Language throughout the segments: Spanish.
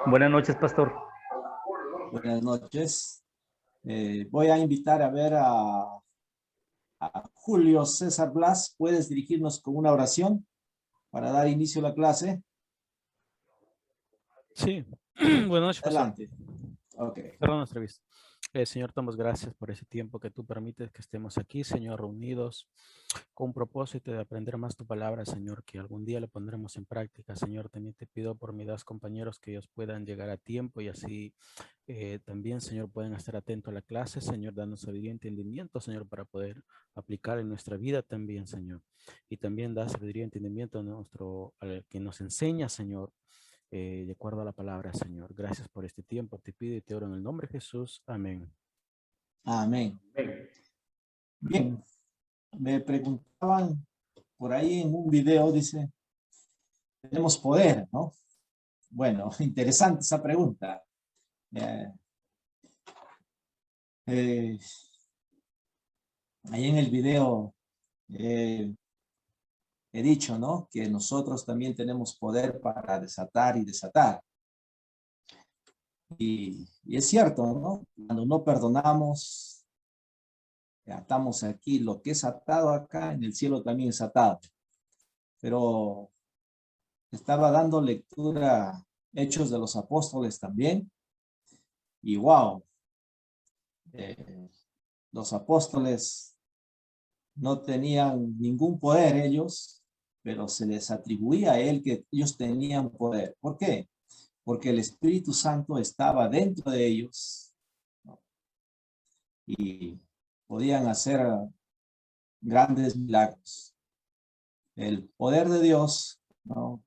Buenas noches, pastor. Buenas noches. Voy a invitar a ver a Julio César Blas. ¿Puedes dirigirnos con una oración para dar inicio a la clase? Sí. Buenas noches, pastor. Adelante. Ok. Perdón, nuestra vista. Señor, te damos gracias por ese tiempo que tú permites que estemos aquí, Señor, reunidos con un propósito de aprender más tu palabra, Señor, que algún día lo pondremos en práctica. Señor, también te pido por mis dos compañeros que ellos puedan llegar a tiempo y así también, Señor, pueden estar atentos a la clase, Señor, danos sabiduría y entendimiento, Señor, para poder aplicar en nuestra vida también, Señor. Y también da sabiduría y entendimiento a al que nos enseña, Señor, de acuerdo a la palabra, Señor. Gracias por este tiempo. Te pido y te oro en el nombre de Jesús. Amén. Amén. Bien. Me preguntaban por ahí en un video, dice, tenemos poder, ¿no? Bueno, interesante esa pregunta. Ahí en el video he dicho, ¿no? Que nosotros también tenemos poder para desatar y desatar. Y es cierto, ¿no? Cuando no perdonamos, atamos aquí, lo que es atado acá, en el cielo también es atado. Pero estaba dando lectura a Hechos de los Apóstoles también. Y wow, los apóstoles no tenían ningún poder ellos, pero se les atribuía a él que ellos tenían poder. ¿Por qué? Porque el Espíritu Santo estaba dentro de ellos, ¿no? Y podían hacer grandes milagros. El poder de Dios, ¿no?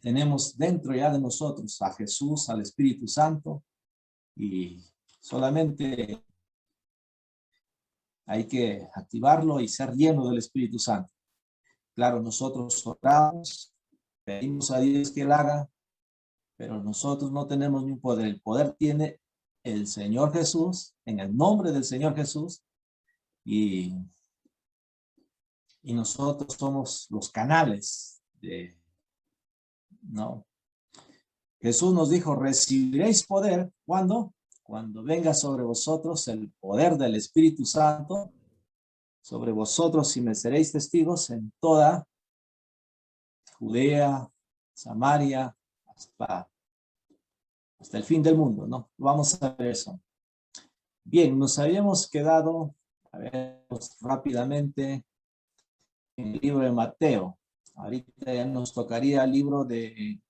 Tenemos dentro ya de nosotros a Jesús, al Espíritu Santo, y solamente hay que activarlo y ser lleno del Espíritu Santo. Claro, nosotros oramos, pedimos a Dios que Él haga, pero nosotros no tenemos ni un poder. El poder tiene el Señor Jesús, en el nombre del Señor Jesús, y nosotros somos los canales ¿no? Jesús nos dijo, recibiréis poder, ¿cuándo? Cuando venga sobre vosotros el poder del Espíritu Santo, sobre vosotros y me seréis testigos en toda Judea, Samaria, hasta el fin del mundo, ¿no? Vamos a ver eso. Bien, nos habíamos quedado, a ver, rápidamente, en el libro de Mateo. Ahorita ya nos tocaría el libro de...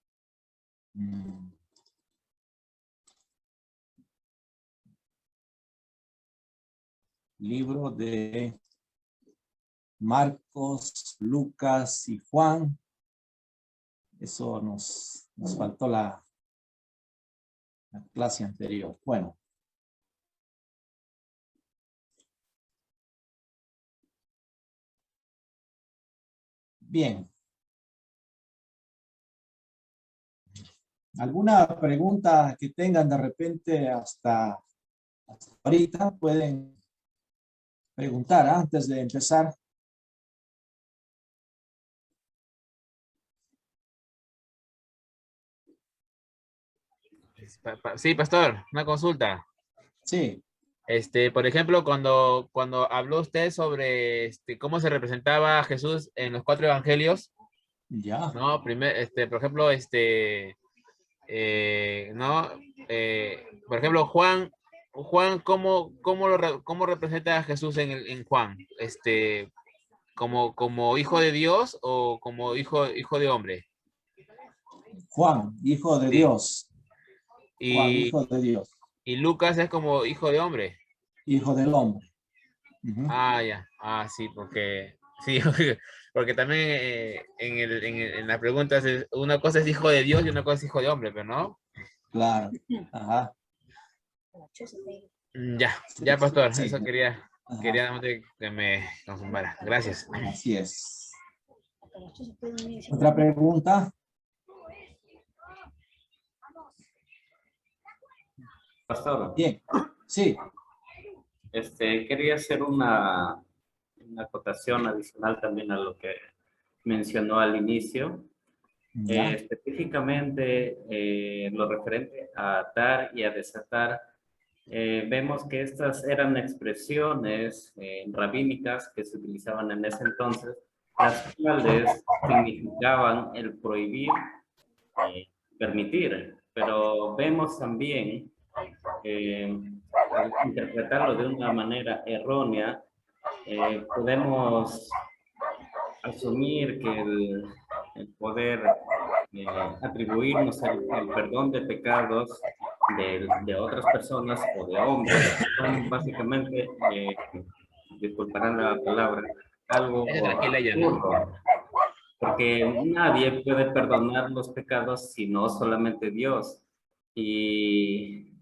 libro de Marcos, Lucas y Juan. Eso nos faltó la clase anterior. Bueno. Bien. ¿Alguna pregunta que tengan de repente hasta ahorita? Pueden preguntar antes de empezar. Sí, pastor, una consulta. Sí. Por ejemplo, cuando habló usted sobre cómo se representaba a Jesús en los 4 evangelios, Ya. ¿no? Por ejemplo, ¿no? Por ejemplo, Juan, ¿cómo representa a Jesús en Juan? ¿Como hijo de Dios o como hijo de hombre? Juan, hijo de Sí. Dios. Juan, Y, hijo de Dios. y Lucas es como hijo de hombre. Hijo del hombre. Ah, ya. Ah, sí, sí, porque también en las preguntas una cosa es hijo de Dios y una cosa es hijo de hombre, pero no. Claro. Ajá. Ya, pastor, Sí. eso quería Ajá. que me confirmara. Gracias. Así es. ¿Otra pregunta? Pastor, Bien. Sí. quería hacer una acotación adicional también a lo que mencionó al inicio. Ya. Específicamente, lo referente a atar y a desatar, vemos que estas eran expresiones rabínicas que se utilizaban en ese entonces, las cuales significaban el prohibir, permitir, pero vemos también, al interpretarlo de una manera errónea, podemos asumir que el poder atribuirnos el perdón de pecados de otras personas o de hombres son básicamente, disculparán la palabra, algo Tranquila ya, ¿no? absurdo, porque nadie puede perdonar los pecados sino solamente Dios. Y,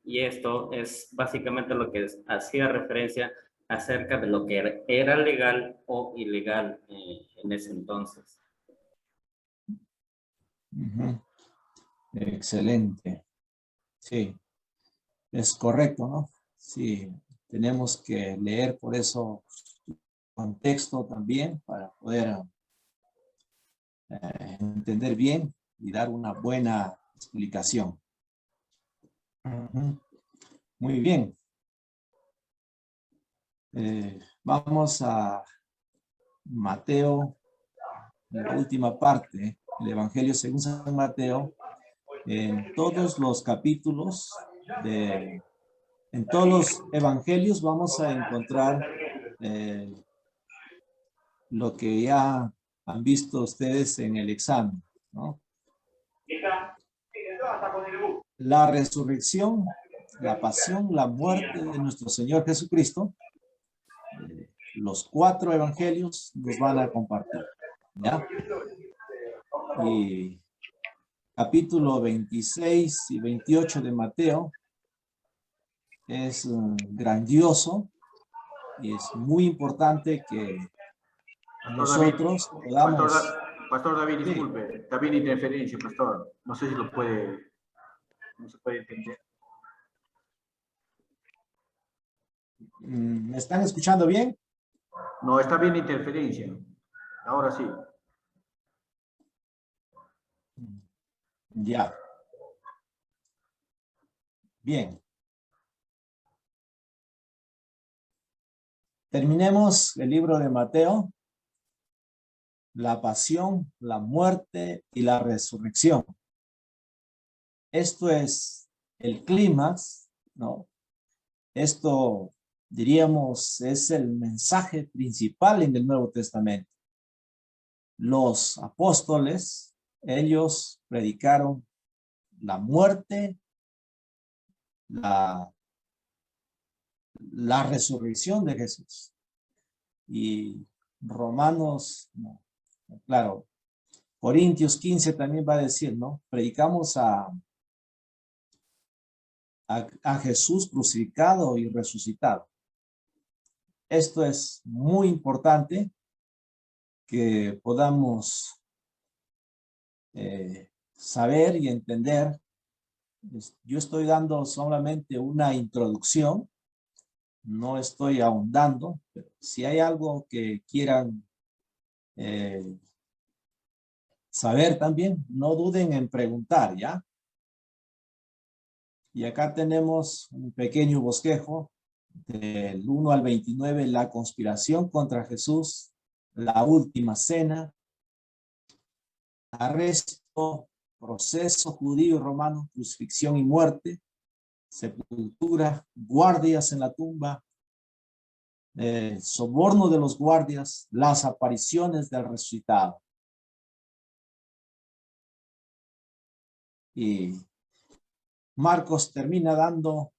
y esto es básicamente lo que hacía referencia acerca de lo que era legal o ilegal en ese entonces. Ujú. Excelente. Sí, es correcto, ¿no? Sí, tenemos que leer por eso contexto también para poder entender bien y dar una buena explicación. Ujú. Muy bien. Vamos a Mateo, la última parte, el Evangelio según San Mateo. En todos los capítulos, en todos los evangelios vamos a encontrar lo que ya han visto ustedes en el examen, ¿no? La resurrección, la pasión, la muerte de nuestro Señor Jesucristo, los 4 evangelios nos van a compartir, ¿ya? Y capítulo 26 y 28 de Mateo es grandioso y es muy importante que nosotros podamos... Pastor David, Sí. disculpe, está bien interferencia, pastor. No sé si lo puede, no se puede entender. ¿Me están escuchando bien? No, está bien interferencia. Ahora sí. Ya. Bien. Terminemos el libro de Mateo. La pasión, la muerte y la resurrección. Esto es el clímax, ¿no? Esto, diríamos, es el mensaje principal en el Nuevo Testamento. Los apóstoles, ellos predicaron la muerte, la resurrección de Jesús. Y Romanos, no, claro, Corintios 15 también va a decir, ¿no? Predicamos a Jesús crucificado y resucitado. Esto es muy importante que podamos saber y entender. Yo estoy dando solamente una introducción, no estoy ahondando, pero si hay algo que quieran saber también, no duden en preguntar, ¿ya? Y acá tenemos un pequeño bosquejo del 1 al 29, la conspiración contra Jesús, la última cena, arresto, proceso judío y romano, crucifixión y muerte, sepultura, guardias en la tumba, soborno de los guardias, las apariciones del resucitado. Y Marcos termina dando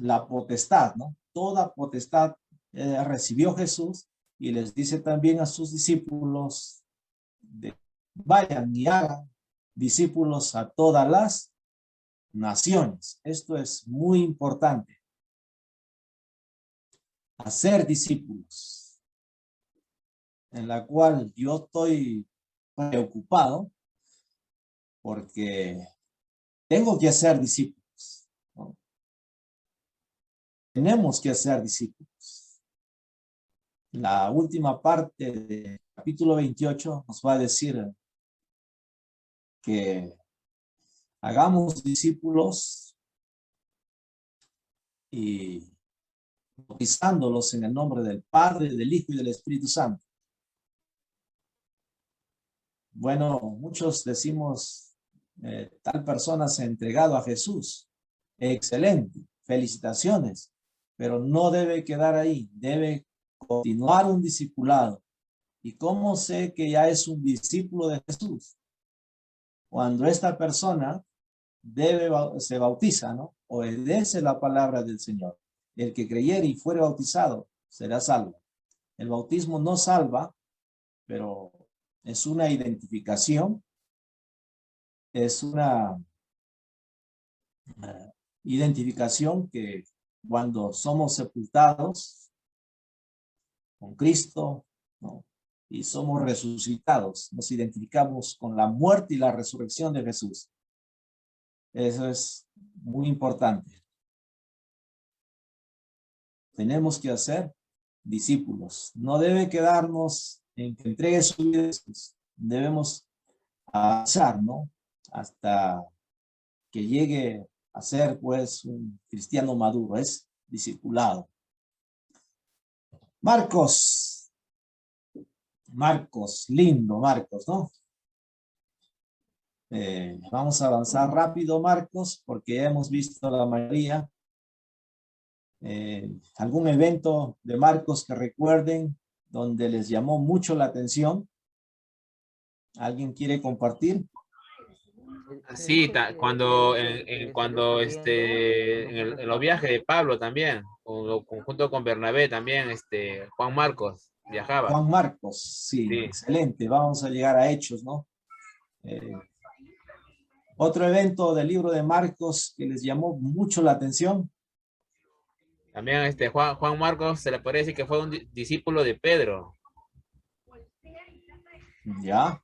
la potestad, ¿no? Toda potestad recibió Jesús y les dice también a sus discípulos, vayan y hagan discípulos a todas las naciones. Esto es muy importante. Hacer discípulos, en la cual yo estoy preocupado porque tengo que hacer discípulos, ¿no? Tenemos que hacer discípulos. La última parte del capítulo 28 nos va a decir que hagamos discípulos y bautizándolos en el nombre del Padre, del Hijo y del Espíritu Santo. Bueno, muchos decimos, tal persona se ha entregado a Jesús. Excelente, felicitaciones, pero no debe quedar ahí, debe continuar un discipulado. ¿Y cómo sé que ya es un discípulo de Jesús? Cuando esta persona se bautiza, ¿no? Obedece la palabra del Señor. El que creyere y fuere bautizado será salvo. El bautismo no salva, pero es una identificación, es una identificación que cuando somos sepultados con Cristo, ¿no? Y somos resucitados, nos identificamos con la muerte y la resurrección de Jesús. Eso es muy importante. Tenemos que hacer discípulos. No debe quedarnos en que entregue su vida a Jesús. Debemos avanzar, ¿no? Hasta que llegue a ser, pues, un cristiano maduro. Es discipulado. Marcos, lindo Marcos, ¿no? Vamos a avanzar rápido, Marcos, porque ya hemos visto la mayoría. ¿Algún evento de Marcos que recuerden donde les llamó mucho la atención? ¿Alguien quiere compartir? Sí, cuando, cuando en los viajes de Pablo también, junto con Bernabé también, Juan Marcos viajaba. Juan Marcos, sí, Sí. excelente. Vamos a llegar a Hechos, ¿no? Otro evento del libro de Marcos que les llamó mucho la atención. También Juan Marcos se le puede decir que fue un discípulo de Pedro. Ya.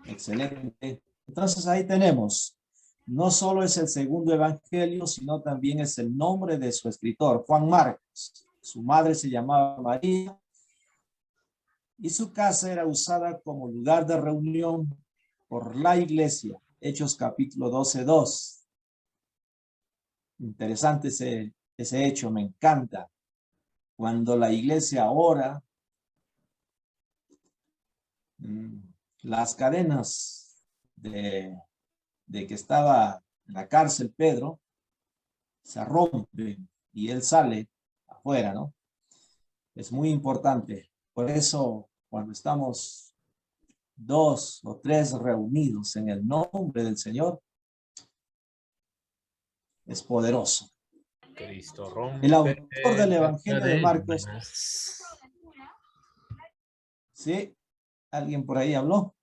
Excelente. Entonces ahí tenemos. No solo es el segundo evangelio, sino también es el nombre de su escritor, Juan Marcos. Su madre se llamaba María y su casa era usada como lugar de reunión por la iglesia. Hechos capítulo 12:2. Interesante ese hecho, me encanta. Cuando la iglesia ora, las cadenas de que estaba en la cárcel Pedro se rompen y él sale afuera, ¿no? Es muy importante. Por eso, cuando estamos 2 o 3 reunidos en el nombre del Señor, es poderoso. Cristo rompe El autor del las Evangelio de Marcos. cadenas. ¿Sí? ¿Alguien por ahí habló?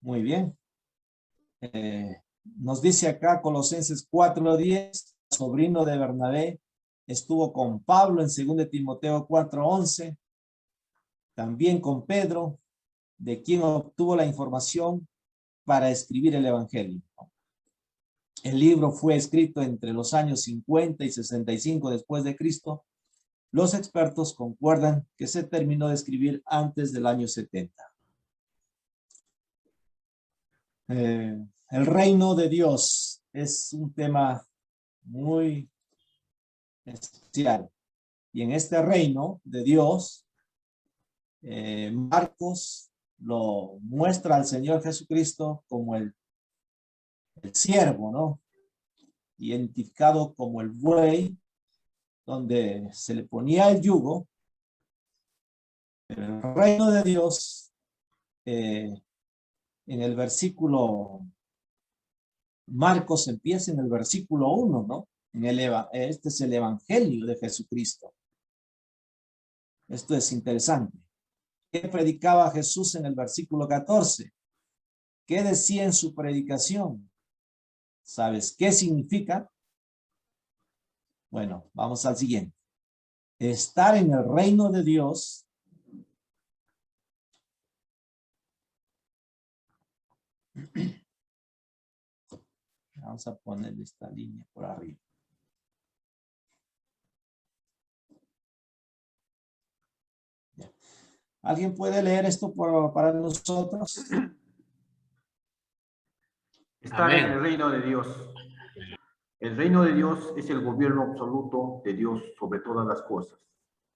Muy bien. Nos dice acá Colosenses 4:10, sobrino de Bernabé, estuvo con Pablo en 2 Timoteo 4:11, también con Pedro, de quien obtuvo la información para escribir el Evangelio. El libro fue escrito entre los años 50 y 65 después de Cristo. Los expertos concuerdan que se terminó de escribir antes del año 70. El reino de Dios es un tema muy especial. Y en este reino de Dios, Marcos lo muestra al Señor Jesucristo como el siervo, ¿no? Identificado como el buey, donde se le ponía el yugo. Pero el reino de Dios, en el versículo, Marcos empieza en el versículo 1, ¿no? Este es el evangelio de Jesucristo. Esto es interesante. ¿Qué predicaba Jesús en el versículo 14? ¿Qué decía en su predicación? ¿Sabes qué significa? Bueno, vamos al siguiente. Estar en el reino de Dios vamos a ponerle esta línea por arriba. ¿Alguien puede leer esto para nosotros? Estar en Amén. el reino de Dios. El reino de Dios es el gobierno absoluto de Dios sobre todas las cosas.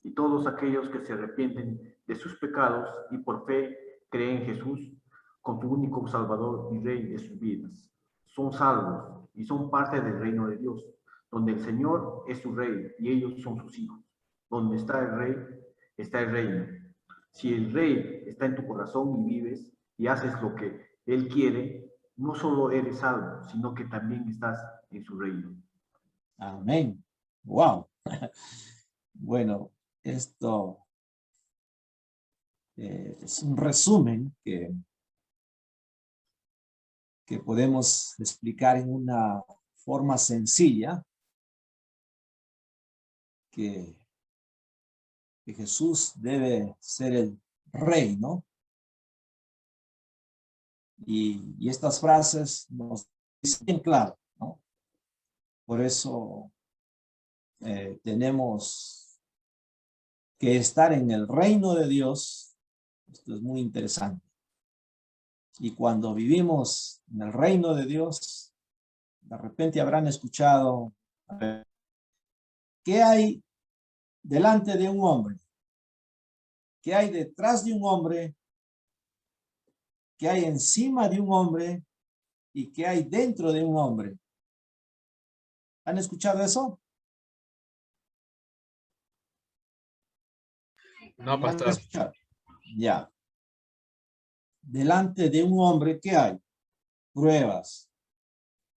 Y todos aquellos que se arrepienten de sus pecados y por fe creen en Jesús como su único Salvador y Rey de sus vidas, son salvos y son parte del reino de Dios, donde el Señor es su Rey y ellos son sus hijos. Donde está el Rey, está el reino. Si el Rey está en tu corazón y vives y haces lo que Él quiere, no solo eres salvo, sino que también estás en su reino. Amén. Wow. Bueno, esto es un resumen que podemos explicar en una forma sencilla que Jesús debe ser el rey, ¿no? Y estas frases nos dicen bien claro, ¿no? Por eso tenemos que estar en el reino de Dios. Esto es muy interesante. Y cuando vivimos en el reino de Dios, de repente habrán escuchado, ¿qué hay delante de un hombre? ¿Qué hay detrás de un hombre? ¿Qué hay encima de un hombre? ¿Y qué hay dentro de un hombre? ¿Han escuchado eso? No, ¿Han pastor. escuchado? Ya. Delante de un hombre, ¿qué hay? Pruebas,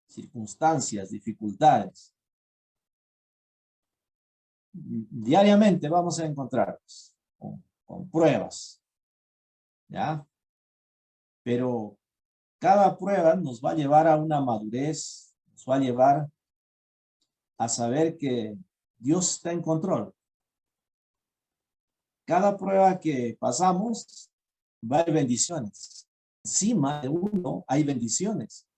circunstancias, dificultades. Diariamente vamos a encontrarnos con pruebas, ¿ya? Pero cada prueba nos va a llevar a una madurez, nos va a llevar a saber que Dios está en control. Cada prueba que pasamos va a haber bendiciones. Encima de uno hay bendiciones.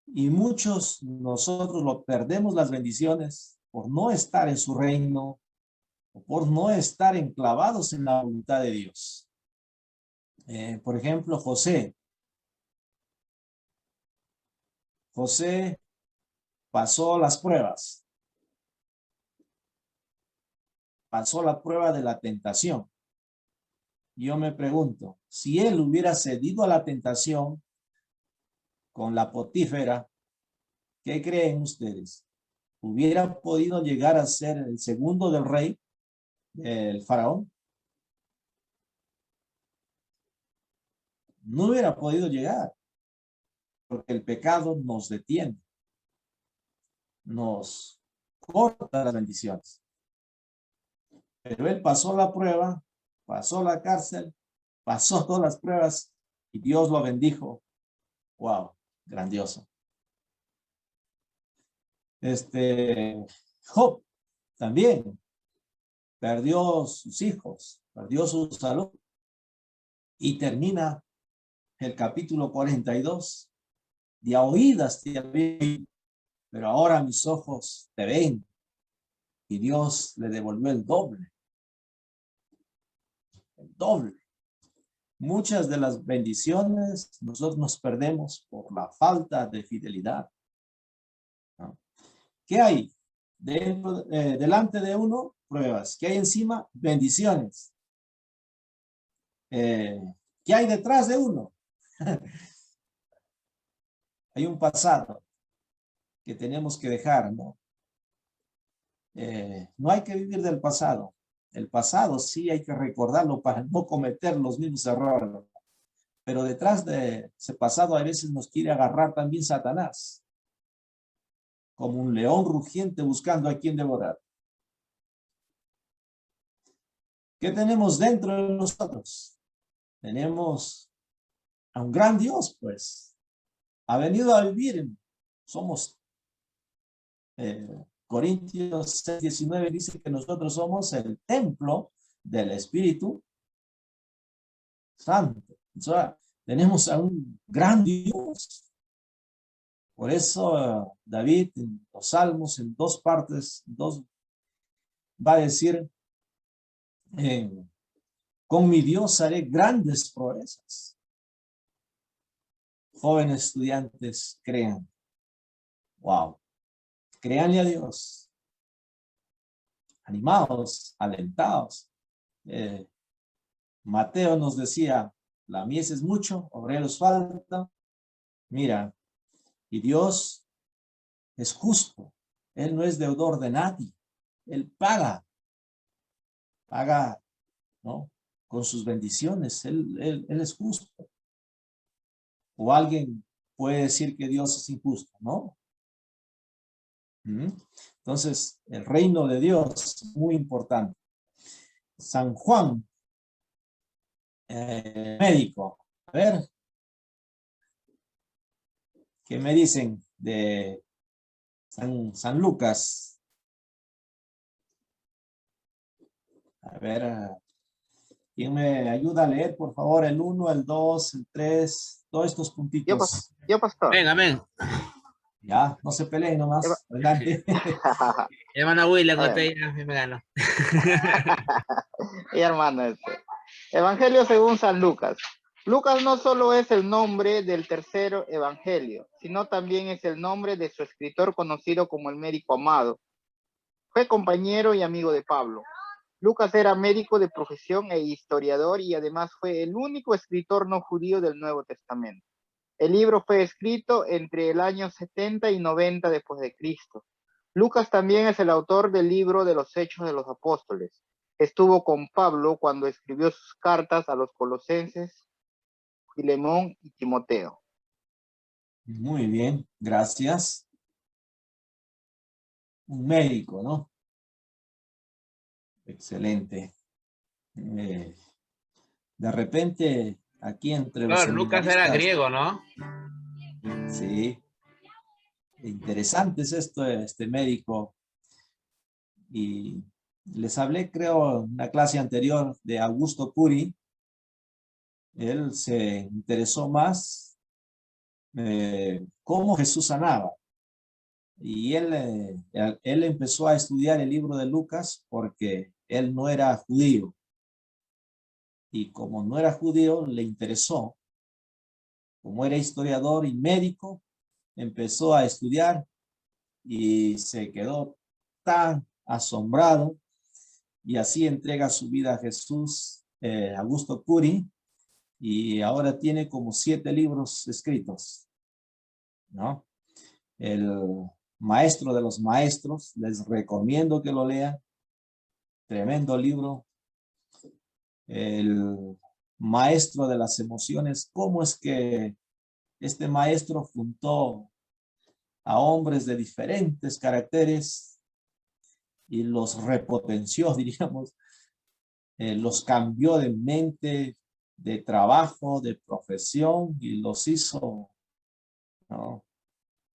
Y muchos nosotros lo perdemos las bendiciones por no estar en su reino, o por no estar enclavados en la voluntad de Dios. Por ejemplo, José. José pasó las pruebas. Pasó la prueba de la tentación. Yo me pregunto, si él hubiera cedido a la tentación con la Potífera, ¿qué creen ustedes? ¿Hubiera podido llegar a ser el segundo del rey, el faraón? No hubiera podido llegar, porque el pecado nos detiene, nos corta las bendiciones. Pero él pasó la prueba, pasó la cárcel, pasó todas las pruebas y Dios lo bendijo. Wow, grandioso. Job también perdió sus hijos, perdió su salud y termina el capítulo 42. De a oídas te vi, pero ahora mis ojos te ven. Y Dios le devolvió el doble. El doble. Muchas de las bendiciones nosotros nos perdemos por la falta de fidelidad, ¿no? ¿Qué hay? Delante de uno, pruebas. ¿Qué hay encima? Bendiciones. ¿Qué hay detrás de uno? Hay un pasado que tenemos que dejar, ¿no? No hay que vivir del pasado. El pasado sí hay que recordarlo para no cometer los mismos errores, ¿no? Pero detrás de ese pasado a veces nos quiere agarrar también Satanás, como un león rugiente buscando a quien devorar. ¿Qué tenemos dentro de nosotros? Tenemos a un gran Dios, pues. Ha venido a vivir. Somos, Corintios 6:19 dice que nosotros somos el templo del Espíritu Santo. O sea, tenemos a un gran Dios. Por eso David en los Salmos, en dos partes, va a decir, Con mi Dios haré grandes proezas. Jóvenes estudiantes, crean. Wow. Créanle a Dios. Animados, alentados. Mateo nos decía, la mies es mucho, obreros falta. Mira, y Dios es justo. Él no es deudor de nadie. Él paga, ¿no? Con sus bendiciones. Él es justo. O alguien puede decir que Dios es injusto, ¿no? Entonces, el reino de Dios es muy importante. San Juan, médico. A ver, ¿qué me dicen de San Lucas? A ver, ¿quién me ayuda a leer, por favor? El 1, el 2, el 3, todos estos puntitos. Yo, pastor. Amén, amén. Ya, no se peleen nomás. Adelante. Hermano William, A ver. usted ya me ganó. Y hermano, Evangelio según San Lucas. Lucas no solo es el nombre del tercer evangelio, sino también es el nombre de su escritor conocido como el médico amado. Fue compañero y amigo de Pablo. Lucas era médico de profesión e historiador y además fue el único escritor no judío del Nuevo Testamento. El libro fue escrito entre el año 70 y 90 después de Cristo. Lucas también es el autor del libro de los Hechos de los Apóstoles. Estuvo con Pablo cuando escribió sus cartas a los Colosenses, Filemón y Timoteo. Muy bien, gracias. Un médico, ¿no? Excelente. De repente, aquí entre los Claro, Lucas era seminaristas, griego, ¿no? sí, interesante es esto, este médico. Y les hablé, creo, en una clase anterior de Augusto Curi. Él se interesó más cómo Jesús sanaba. Y él empezó a estudiar el libro de Lucas porque él no era judío. Y como no era judío, le interesó. Como era historiador y médico, empezó a estudiar y se quedó tan asombrado y así entrega su vida a Jesús, Augusto Curi, y ahora tiene como 7 libros escritos, ¿no? El maestro de los maestros, les recomiendo que lo lean, tremendo libro. El maestro de las emociones, cómo es que este maestro juntó a hombres de diferentes caracteres y los repotenció, diríamos, los cambió de mente, de trabajo, de profesión y los hizo, ¿no?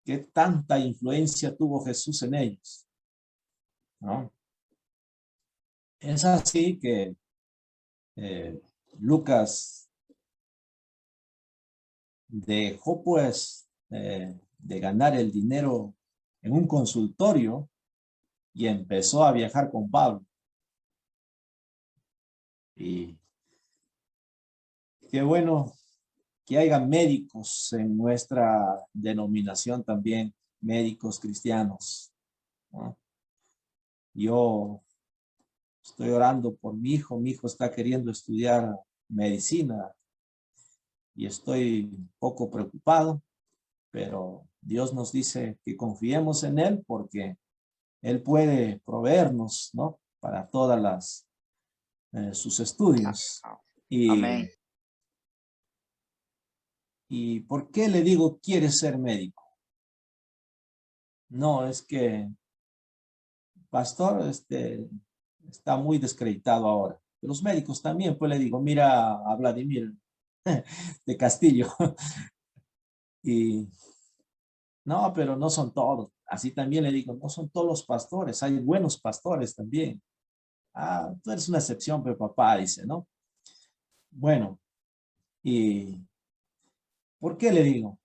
¿Qué tanta influencia tuvo Jesús en ellos? ¿No? Es así que Lucas dejó pues de ganar el dinero en un consultorio y empezó a viajar con Pablo. Y qué bueno que haya médicos en nuestra denominación también, médicos cristianos, ¿no? Yo estoy orando por mi hijo está queriendo estudiar medicina y estoy un poco preocupado, pero Dios nos dice que confiemos en Él porque Él puede proveernos, ¿no? Para todas sus estudios. Amén. ¿Y por qué le digo quieres ser médico? No, es que pastor está muy descreditado ahora. Los médicos también, pues le digo, mira a Vladimir de Castillo. Y no, pero no son todos. Así también le digo, no son todos los pastores, hay buenos pastores también. Ah, tú eres una excepción, pero papá dice, ¿no? Bueno, ¿y por qué le digo?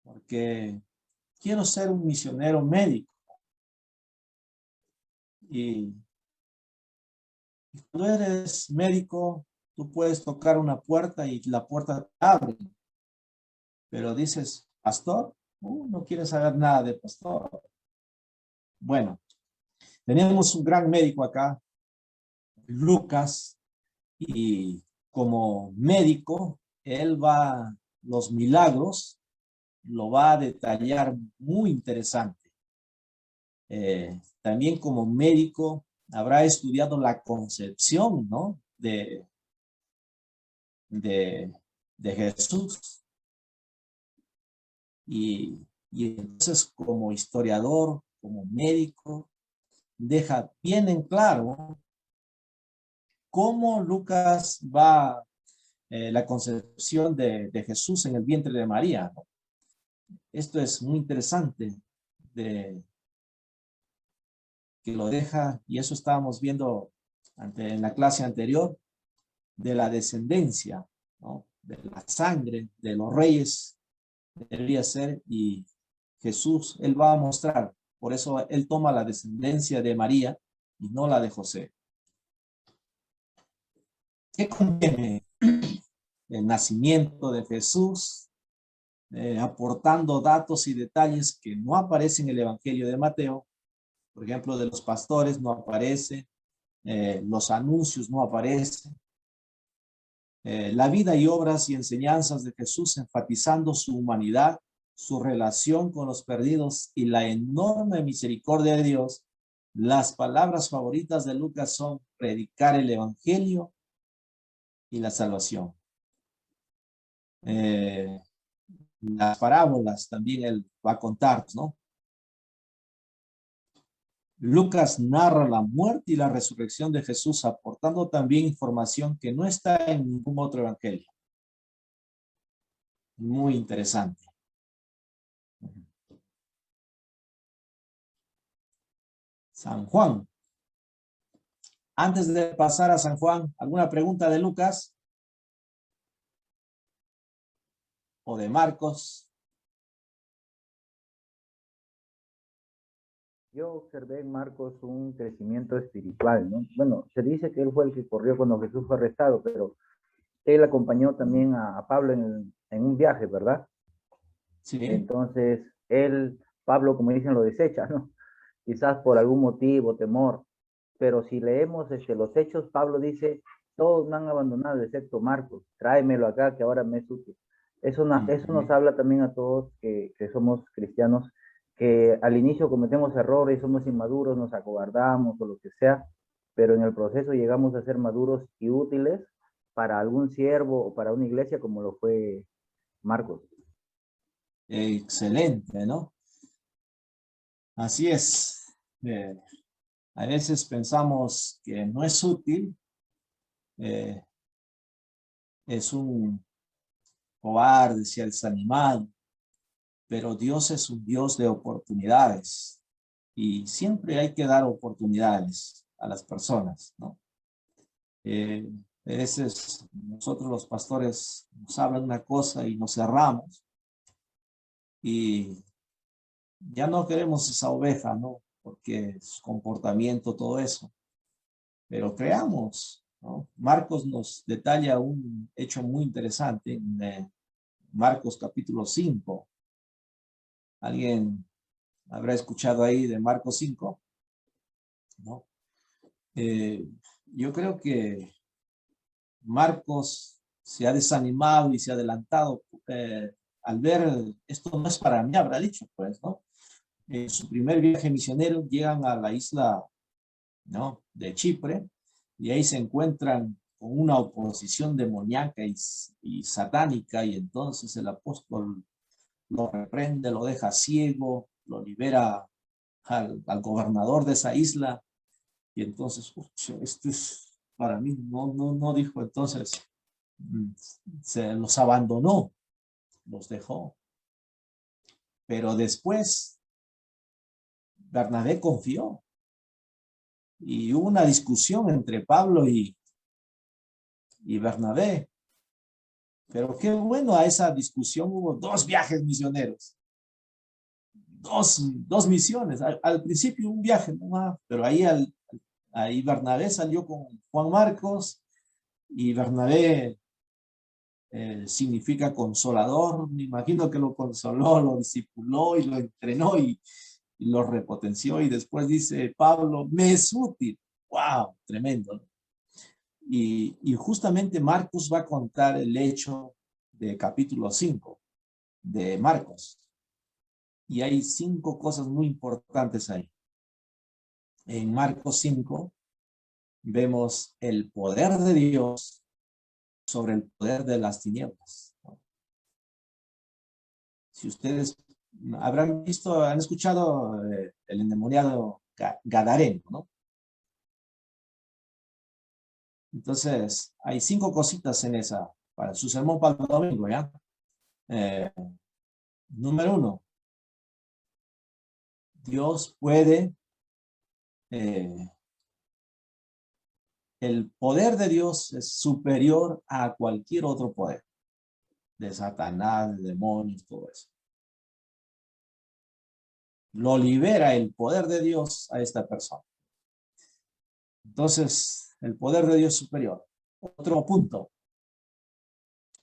Porque quiero ser un misionero médico. Y cuando eres médico, Tú puedes tocar una puerta y la puerta te abre. Pero dices, pastor, no quieres saber nada de pastor. Bueno, tenemos un gran médico acá, Lucas, y como médico, él los milagros, lo va a detallar muy interesante. También como médico, habrá estudiado la concepción, ¿no? de Jesús. Y entonces como historiador, como médico, deja bien en claro cómo Lucas va la concepción de Jesús en el vientre de María, ¿no? Esto es muy interesante que lo deja, y eso estábamos viendo en la clase anterior, de la descendencia, ¿no? De la sangre de los reyes debería ser, y Jesús, él va a mostrar, por eso él toma la descendencia de María y no la de José. ¿Qué contiene el nacimiento de Jesús? Aportando datos y detalles que no aparecen en el Evangelio de Mateo. Por ejemplo, de los pastores no aparece, los anuncios no aparecen. La vida y obras y enseñanzas de Jesús enfatizando su humanidad, su relación con los perdidos y la enorme misericordia de Dios. Las palabras favoritas de Lucas son predicar el Evangelio y la salvación. Las parábolas también él va a contar, ¿no? Lucas narra la muerte y la resurrección de Jesús, aportando también información que no está en ningún otro evangelio. Muy interesante. San Juan. Antes de pasar a San Juan, ¿alguna pregunta de Lucas? ¿O de Marcos? Yo observé en Marcos un crecimiento espiritual, ¿no? Bueno, se dice que él fue el que corrió cuando Jesús fue arrestado, pero él acompañó también a Pablo en un viaje, ¿verdad? Sí. Entonces, Pablo, como dicen, lo desecha, ¿no? Quizás por algún motivo, temor, pero si leemos los hechos, Pablo dice, todos me han abandonado excepto Marcos, tráemelo acá que ahora me es útil. Eso nos habla también a todos que somos cristianos, que al inicio cometemos errores, somos inmaduros, nos acobardamos o lo que sea, pero en el proceso llegamos a ser maduros y útiles para algún siervo o para una iglesia como lo fue Marcos. Excelente, ¿no? Así es. A veces pensamos que no es útil, es un cobarde, se ha desanimado, pero Dios es un Dios de oportunidades y siempre hay que dar oportunidades a las personas, ¿no? A veces nosotros los pastores nos hablan una cosa y nos cerramos y ya no queremos esa oveja, ¿no? Porque su comportamiento, todo eso. Pero creamos, ¿no? Marcos nos detalla un hecho muy interesante en Marcos capítulo 5. ¿Alguien habrá escuchado ahí de Marcos 5? ¿No? Yo creo que Marcos se ha desanimado y se ha adelantado al ver, esto no es para mí, habrá dicho, pues, ¿no? En su primer viaje misionero llegan a la isla, ¿no?, de Chipre, y ahí se encuentran con una oposición demoníaca y satánica, y entonces el apóstol lo reprende, lo deja ciego, lo libera al gobernador de esa isla, y entonces, esto es para mí, no dijo, entonces se los abandonó, los dejó. Pero después Bernabé confió y hubo una discusión entre Pablo y Bernabé. Pero qué bueno, a esa discusión hubo 2 viajes misioneros. Dos misiones. Al principio un viaje, ¿no? Pero ahí Bernabé salió con Juan Marcos Y Bernabé significa consolador. Me imagino que lo consoló, lo discipuló y lo entrenó y lo repotenció. Y después dice Pablo, me es útil. ¡Wow! Tremendo, ¿no? Y justamente Marcos va a contar el hecho de capítulo 5 de Marcos. Y hay 5 cosas muy importantes ahí. En Marcos 5 vemos el poder de Dios sobre el poder de las tinieblas. Si ustedes habrán visto, han escuchado el endemoniado Gadareno, ¿no? Entonces, hay 5 cositas en esa, para su sermón para el domingo, ¿ya? Número 1, Dios puede, el poder de Dios es superior a cualquier otro poder, de Satanás, de demonios, todo eso. Lo libera el poder de Dios a esta persona. Entonces, el poder de Dios es superior. Otro punto.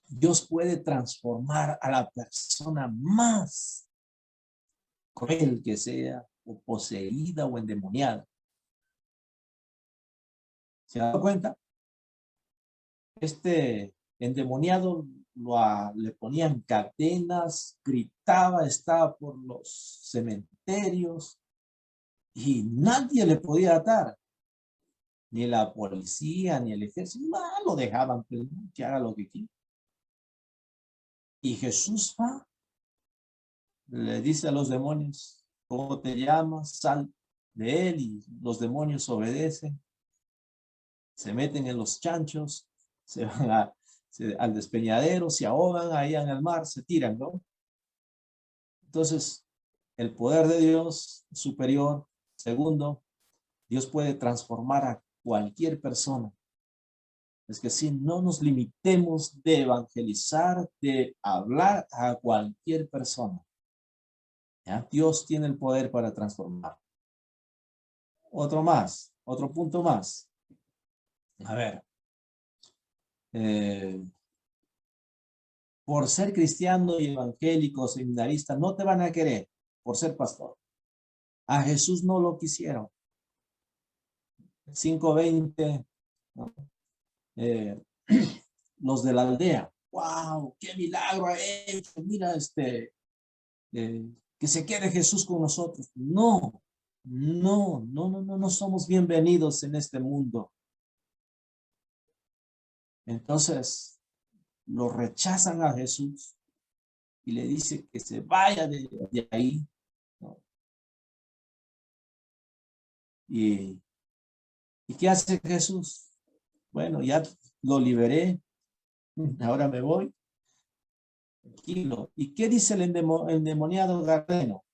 Dios puede transformar a la persona más cruel que sea, o poseída o endemoniada. ¿Se ha dado cuenta? Este endemoniado le ponían cadenas, gritaba, estaba por los cementerios y nadie le podía atar. Ni la policía, ni el ejército, no, lo dejaban que haga lo que quiera. Y Jesús va, le dice a los demonios, ¿cómo te llamas? Sal de él, y los demonios obedecen. Se meten en los chanchos, se van al despeñadero, se ahogan ahí en el mar, se tiran, ¿no? Entonces, el poder de Dios es superior. Segundo, Dios puede transformar a cualquier persona. Es que si no nos limitemos de evangelizar, de hablar a cualquier persona. ¿Ya? Dios tiene el poder para transformar. Otro más, otro punto más. A ver. Por ser cristiano y evangélico, seminarista, no te van a querer por ser pastor. A Jesús no lo quisieron. 5:20, ¿no? Los de la aldea. ¡Wow! ¡Qué milagro ha hecho! Mira, que se quede Jesús con nosotros. No, no, no, no, no, no somos bienvenidos en este mundo. Entonces, lo rechazan a Jesús y le dice que se vaya de ahí, ¿no? ¿Y qué hace Jesús? Bueno, ya lo liberé, ahora me voy. Tranquilo. ¿Y qué dice el endemoniado Gadareno?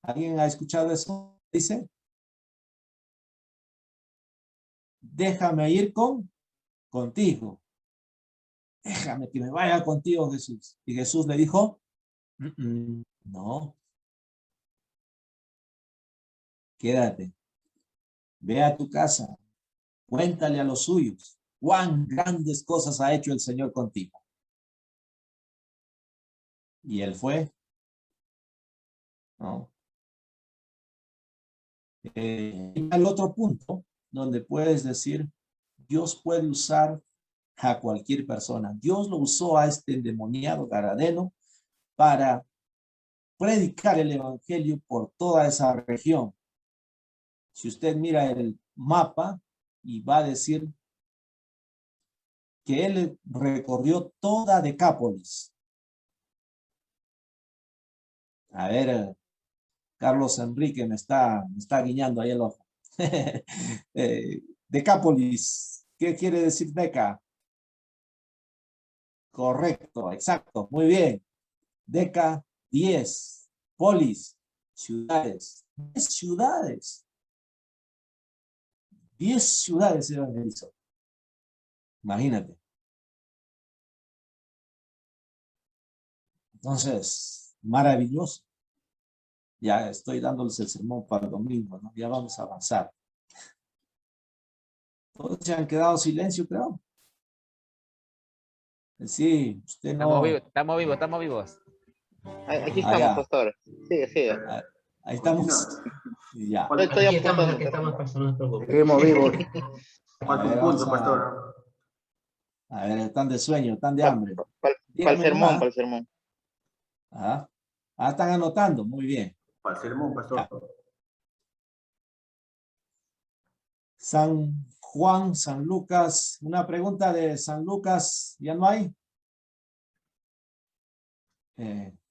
¿Alguien ha escuchado eso? Dice, déjame ir contigo. Déjame que me vaya contigo, Jesús. Y Jesús le dijo, no. Quédate. Ve a tu casa. Cuéntale a los suyos cuán grandes cosas ha hecho el Señor contigo. Y él fue. ¿No? Al otro punto, donde puedes decir, Dios puede usar a cualquier persona. Dios lo usó a este endemoniado Gadareno para predicar el evangelio por toda esa región. Si usted mira el mapa y va a decir que él recorrió toda Decápolis. A ver, Carlos Enrique me está guiñando ahí el ojo. Decápolis, ¿qué quiere decir Deca? Correcto, exacto, muy bien. Deca, 10. Polis, ciudades. 10 ciudades. 10 ciudades evangelizó. Imagínate. Entonces, maravilloso. Ya estoy dándoles el sermón para el domingo, ¿no? Ya vamos a avanzar. Todos se han quedado en silencio, creo. Sí, usted Estamos no. vivos, estamos vivos, estamos vivos. Aquí Ah, estamos, ya. pastor. Sigue, sigue. Ah, ahí estamos. Ya. Estoy Aquí estamos, apuntando. aquí estamos, pastor, no se preocupe. Seguimos vivos. A Falta ver, un vamos punto, pastor. a ver, están de sueño, están de hambre. Para el Dígame sermón, nomás. para el sermón. Ah, están anotando, muy bien. Para el sermón, pastor. San Juan, San Lucas, una pregunta de San Lucas, ¿ya no hay?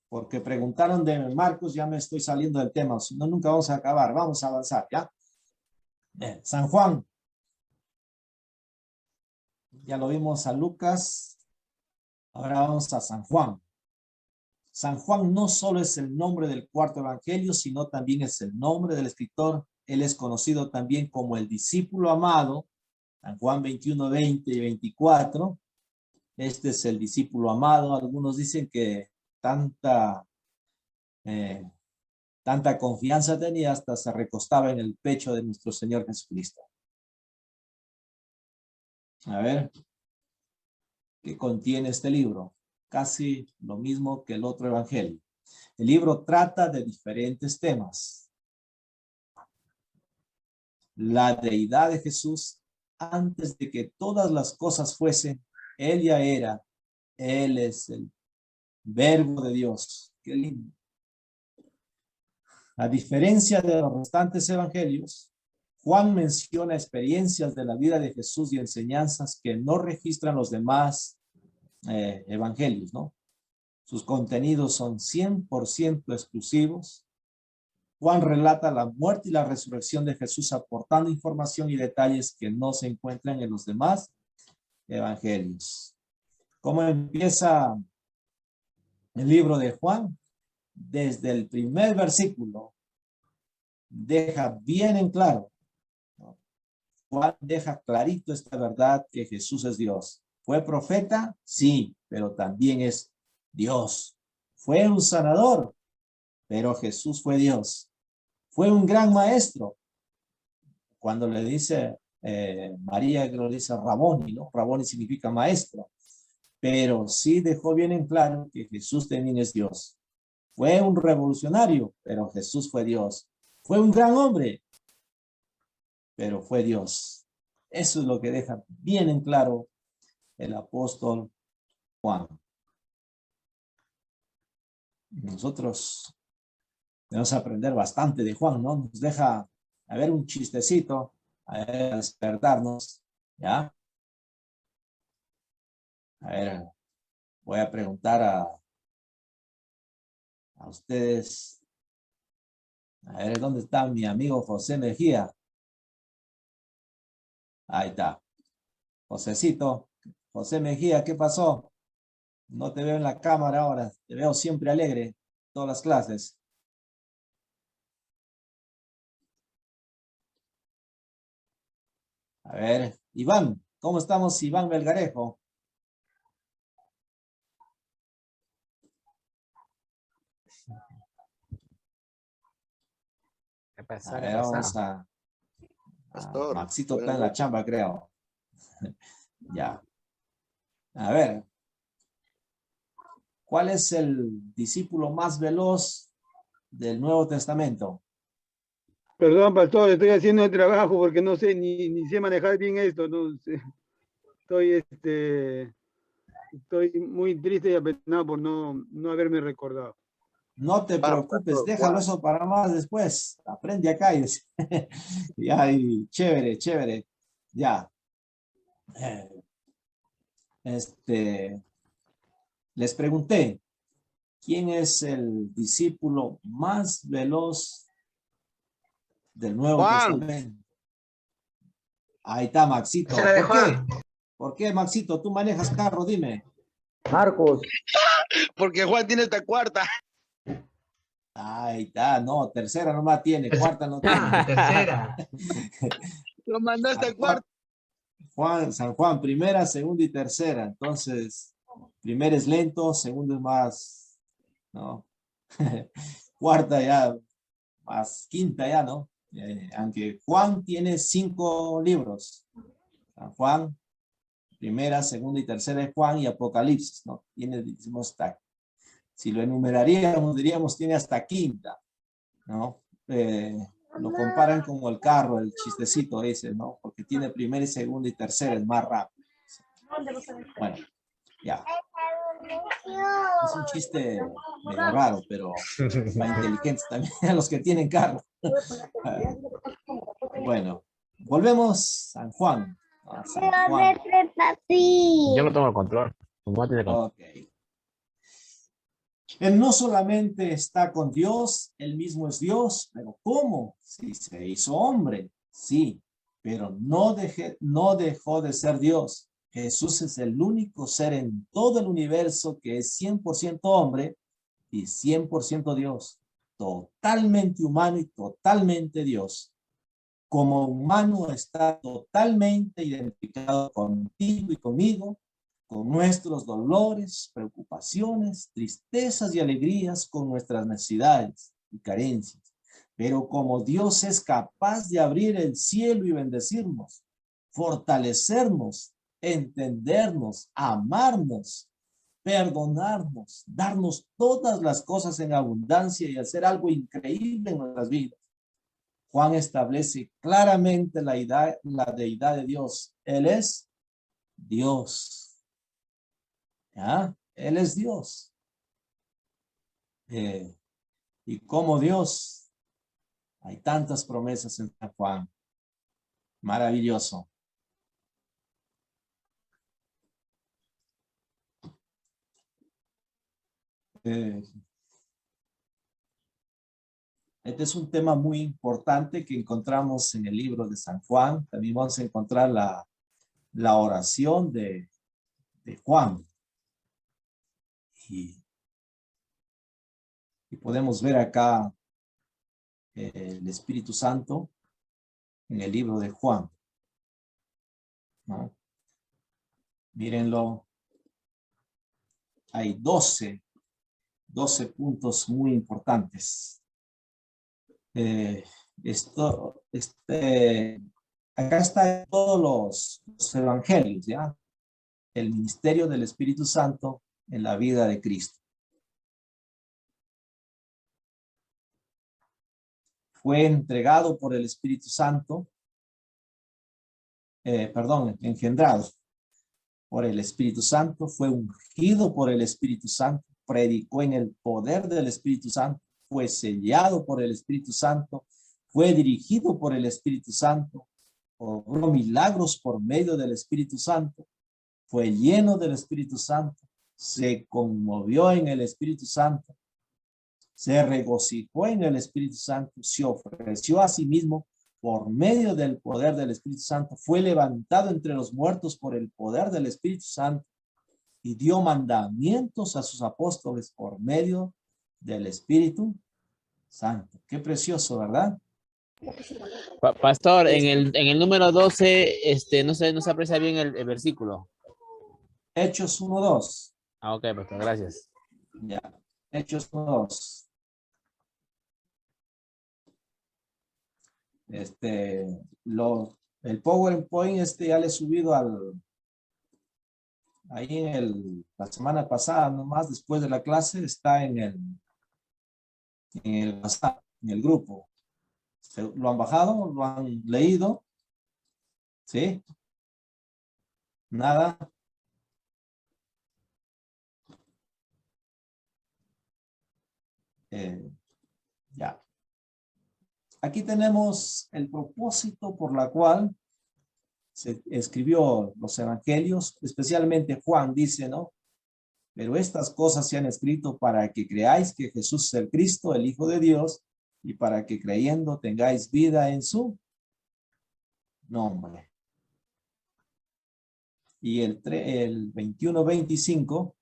Porque preguntaron de Marcos, ya me estoy saliendo del tema, si no, nunca vamos a acabar, vamos a avanzar, ¿ya? San Juan, ya lo vimos a Lucas, ahora vamos a San Juan. San Juan no solo es el nombre del cuarto evangelio, sino también es el nombre del escritor. Él es conocido también como el discípulo amado, San Juan 21, 20 y 24. Este es el discípulo amado. Algunos dicen que tanta confianza tenía hasta se recostaba en el pecho de nuestro Señor Jesucristo. A ver, ¿qué contiene este libro? Casi lo mismo que el otro evangelio. El libro trata de diferentes temas. La deidad de Jesús, antes de que todas las cosas fuesen, Él ya era. Él es el Verbo de Dios. Qué lindo. A diferencia de los restantes evangelios, Juan menciona experiencias de la vida de Jesús y enseñanzas que no registran los demás evangelios, ¿no? Sus contenidos son 100% exclusivos. Juan relata la muerte y la resurrección de Jesús aportando información y detalles que no se encuentran en los demás evangelios. ¿Cómo empieza el libro de Juan? Desde el primer versículo deja bien en claro, ¿no? Juan deja clarito esta verdad que Jesús es Dios. ¿Fue profeta? Sí, pero también es Dios. ¿Fue un sanador? Pero Jesús fue Dios. ¿Fue un gran maestro? Cuando le dice María, que lo dice Raboni, ¿no? Raboni significa maestro. Pero sí dejó bien en claro que Jesús también es Dios. Fue un revolucionario, pero Jesús fue Dios. Fue un gran hombre, pero fue Dios. Eso es lo que deja bien en claro el apóstol Juan. Nosotros debemos aprender bastante de Juan, ¿no? Nos deja, a ver, un chistecito, a ver, despertarnos, ¿ya? A ver, voy a preguntar a ustedes, a ver, ¿dónde está mi amigo José Mejía? Ahí está. Josecito, José Mejía, ¿qué pasó? No te veo en la cámara ahora, te veo siempre alegre, todas las clases. A ver, Iván, ¿cómo estamos, Iván Belgarejo? ¿Qué pasó? A ¿Qué ver, pasó? vamos a Pastor, Maxito buenas está en la noches. chamba, creo. Ya. A ver. ¿Cuál es el discípulo más veloz del Nuevo Testamento? Perdón, pastor, estoy haciendo el trabajo porque no sé, ni sé manejar bien esto. No sé. Estoy muy triste y apenado por no haberme recordado. No te preocupes, Pastor déjalo Juan. eso para más después. Aprende acá. Ya, y chévere, chévere. Ya. Les pregunté, ¿quién es el discípulo más veloz del Nuevo Juan. Testamento? Ahí está, Maxito. Esa era de ¿Por qué? Juan. ¿Por qué, Maxito? Tú manejas carro, dime. Marcos, Porque Juan tiene esta cuarta. Ahí está, no, tercera nomás tiene, cuarta no tiene. Tercera. Lo mandaste San cuarta. San Juan, primera, segunda y tercera. Entonces, primera es lento, segundo es más, ¿no? Cuarta ya, más quinta ya, ¿no? Aunque Juan tiene 5 libros. San Juan, primera, segunda y tercera de Juan y Apocalipsis, ¿no? Tiene, decimos, hasta, si lo enumeraríamos, diríamos, tiene hasta quinta, ¿no? Lo comparan como el carro, el chistecito ese, ¿no? Porque tiene primera y segunda y tercera, es más rápido. Bueno, ya. Es un chiste medio raro, pero para inteligentes también, a los que tienen carro. Bueno, volvemos a San Juan. A San Juan. Yo no tomo el control. Tu mamá tiene control. Ok. Él no solamente está con Dios, él mismo es Dios, pero ¿cómo? Si se hizo hombre, sí, pero no dejó de ser Dios. Jesús es el único ser en todo el universo que es 100% hombre y 100% Dios, totalmente humano y totalmente Dios. Como humano está totalmente identificado contigo y conmigo, con nuestros dolores, preocupaciones, tristezas y alegrías, con nuestras necesidades y carencias. Pero como Dios es capaz de abrir el cielo y bendecirnos, fortalecernos, entendernos, amarnos, perdonarnos, darnos todas las cosas en abundancia y hacer algo increíble en nuestras vidas. Juan establece claramente la deidad de Dios. Él es Dios. ¿Ya? Él es Dios. Y como Dios, hay tantas promesas en San Juan. Maravilloso. Este es un tema muy importante que encontramos en el libro de San Juan. También vamos a encontrar la oración de Juan. Y podemos ver acá el Espíritu Santo en el libro de Juan, ¿no? Mírenlo. Hay 12 puntos muy importantes. Acá están todos los evangelios, ¿ya? El ministerio del Espíritu Santo en la vida de Cristo. Fue entregado por el Espíritu Santo, engendrado por el Espíritu Santo, fue ungido por el Espíritu Santo, predicó en el poder del Espíritu Santo, fue sellado por el Espíritu Santo, fue dirigido por el Espíritu Santo, obró milagros por medio del Espíritu Santo, fue lleno del Espíritu Santo, se conmovió en el Espíritu Santo, se regocijó en el Espíritu Santo, se ofreció a sí mismo por medio del poder del Espíritu Santo, fue levantado entre los muertos por el poder del Espíritu Santo y dio mandamientos a sus apóstoles por medio del Espíritu Santo. Qué precioso, ¿verdad? Pastor, en el número 12, no se aprecia bien el versículo. Hechos 1:2. Ah, ok, pastor, gracias. Ya, Hechos 1:2. El PowerPoint ya le he subido ahí la semana pasada, nomás después de la clase, está en el WhatsApp, en el grupo. ¿Lo han bajado? ¿Lo han leído? ¿Sí? ¿Nada? Ya. Aquí tenemos el propósito por la cual se escribió los evangelios, especialmente Juan dice, ¿no? Pero estas cosas se han escrito para que creáis que Jesús es el Cristo, el Hijo de Dios, y para que creyendo tengáis vida en su nombre. Y el 21:25,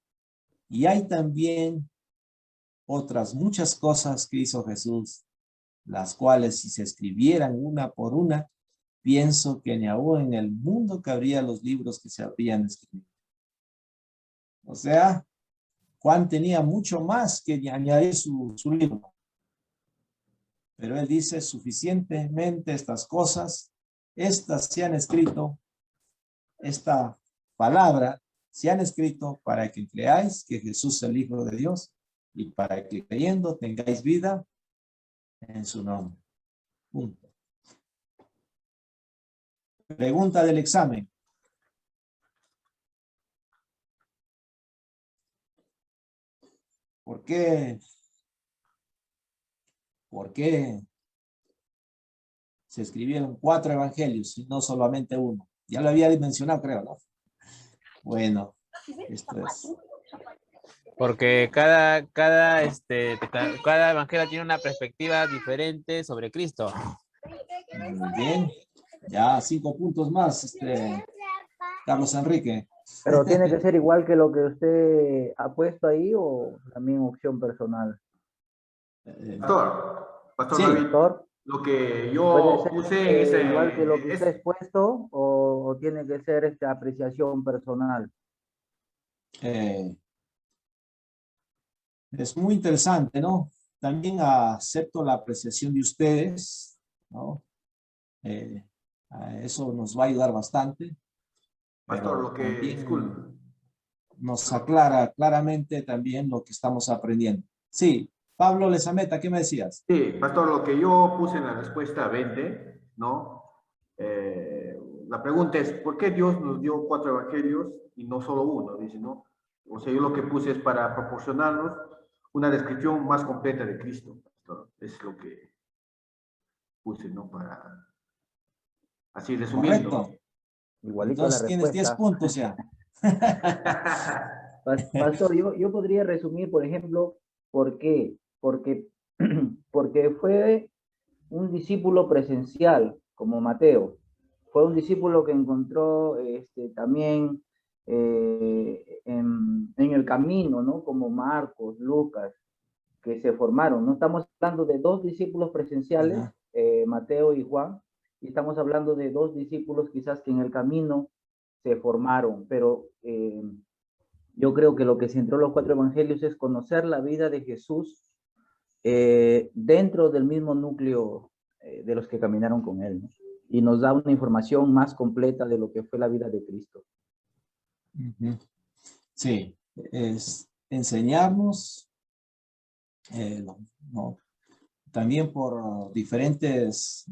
y hay también otras muchas cosas que hizo Jesús, las cuales si se escribieran una por una, pienso que ni aún en el mundo cabría los libros que se habrían escrito. O sea, Juan tenía mucho más que añadir su libro. Pero él dice, suficientemente estas cosas, estas se han escrito esta palabra se han escrito para que creáis que Jesús es el Hijo de Dios y para que creyendo tengáis vida en su nombre. Punto. Pregunta del examen. ¿Por qué se escribieron 4 evangelios y no solamente uno? Ya lo había mencionado, creo, ¿no? Bueno, esto es. Porque cada evangelio tiene una perspectiva diferente sobre Cristo. Muy bien. Ya 5 puntos más, Carlos Enrique. Pero tiene que ser igual que lo que usted ha puesto ahí o también opción personal. Pastor Sí. David, Doctor, lo que ¿puede yo ser puse en ese... igual que lo que usted ha expuesto o tiene que ser apreciación personal? Es muy interesante, ¿no? También acepto la apreciación de ustedes, ¿no? Eso nos va a ayudar bastante. Pastor, Pero lo que... también Disculpe. nos aclara claramente también lo que estamos aprendiendo. Sí, Pablo Lezameta, ¿qué me decías? Sí, pastor, lo que yo puse en la respuesta 20, ¿no? La pregunta es, ¿por qué Dios nos dio 4 evangelios y no solo uno? Dice, ¿no? O sea, yo lo que puse es para proporcionarnos una descripción más completa de Cristo, pastor. Es lo que puse, ¿no? Para, así resumiendo. Correcto. Igualito Entonces la tienes 10 respuesta. puntos ya. Pastor, yo podría resumir, por ejemplo, ¿por qué? Porque fue un discípulo presencial, como Mateo. Fue un discípulo que encontró también en el camino, ¿no? Como Marcos, Lucas, que se formaron. No estamos hablando de 2 discípulos presenciales, Mateo y Juan, y estamos hablando de 2 discípulos quizás que en el camino se formaron, pero yo creo que lo que centró los 4 evangelios es conocer la vida de Jesús dentro del mismo núcleo de los que caminaron con él, ¿no? Y nos da una información más completa de lo que fue la vida de Cristo. Sí, es enseñarnos, ¿no? También por diferentes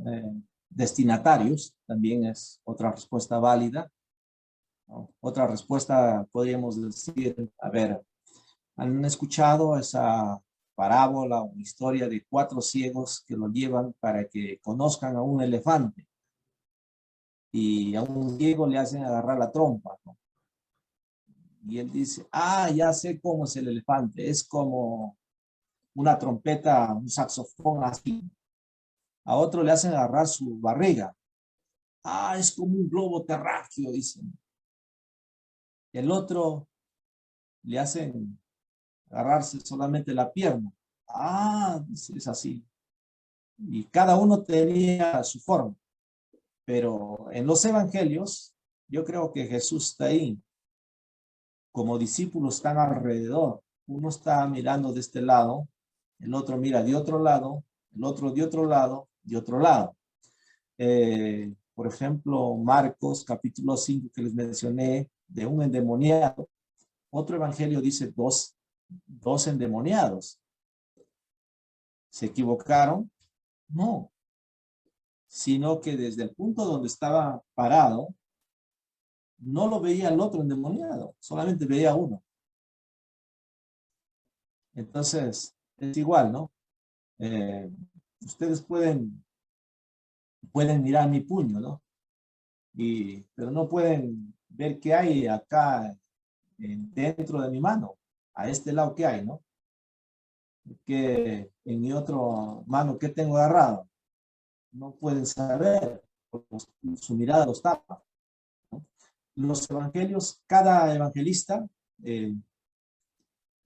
destinatarios, también es otra respuesta válida, ¿no? Otra respuesta podríamos decir, a ver, ¿han escuchado esa parábola o historia de 4 ciegos que lo llevan para que conozcan a un elefante? Y a un ciego le hacen agarrar la trompa, ¿no? Y él dice, ya sé cómo es el elefante, es como una trompeta, un saxofón así. A otro le hacen agarrar su barriga. Es como un globo terráqueo, dicen. El otro le hacen agarrarse solamente la pierna. Dice, es así. Y cada uno tenía su forma. Pero en los evangelios, yo creo que Jesús está ahí. Como discípulos están alrededor. Uno está mirando de este lado, el otro mira de otro lado, el otro de otro lado, de otro lado. Por ejemplo, Marcos capítulo 5 que les mencioné, de un endemoniado. Otro evangelio dice dos endemoniados. ¿Se equivocaron? No. Sino que desde el punto donde estaba parado, no lo veía el otro endemoniado, solamente veía uno. Entonces, es igual, ¿no? Ustedes pueden mirar mi puño, ¿no? Pero no pueden ver qué hay acá dentro de mi mano, a este lado qué hay, ¿no? Que en mi otra mano, ¿qué tengo agarrado? No pueden saber, porque su mirada los tapa, ¿no? Los evangelios, cada evangelista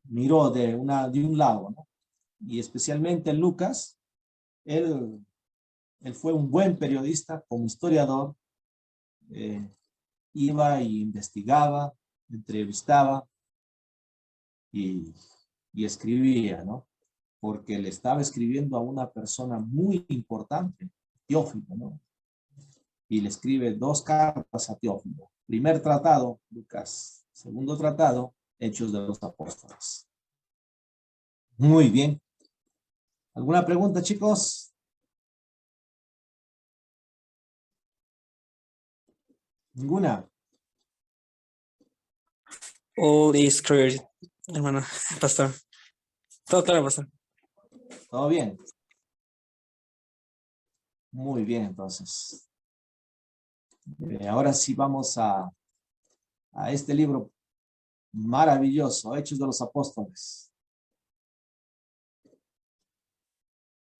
miró de un lado, ¿no? Y especialmente Lucas, él fue un buen periodista, como historiador, iba y investigaba, entrevistaba y escribía, ¿no? Porque le estaba escribiendo a una persona muy importante, Teófilo, ¿no? y le escribe 2 cartas a Teófilo. Primer tratado, Lucas. Segundo tratado, Hechos de los Apóstoles. Muy bien. ¿Alguna pregunta, chicos? ¿Ninguna? All is clear, hermano, pastor. Todo claro, pastor. ¿Todo bien? Muy bien, entonces. Ahora sí vamos a este libro maravilloso, Hechos de los Apóstoles.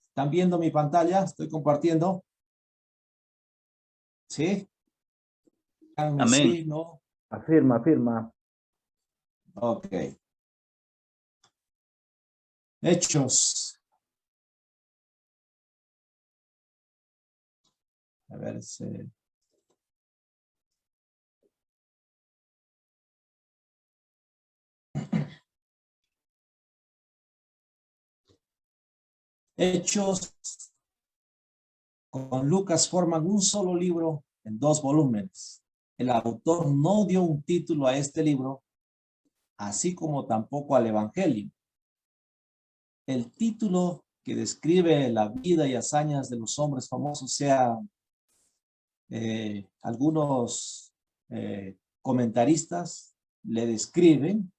¿Están viendo mi pantalla? ¿Estoy compartiendo? ¿Sí? Amén. Sí, ¿no? Afirma, afirma. Ok. Hechos. A ver si... Hechos con Lucas forman un solo libro en 2 volúmenes. El autor no dio un título a este libro, así como tampoco al Evangelio. El título que describe la vida y hazañas de los hombres famosos, sea algunos comentaristas le describen,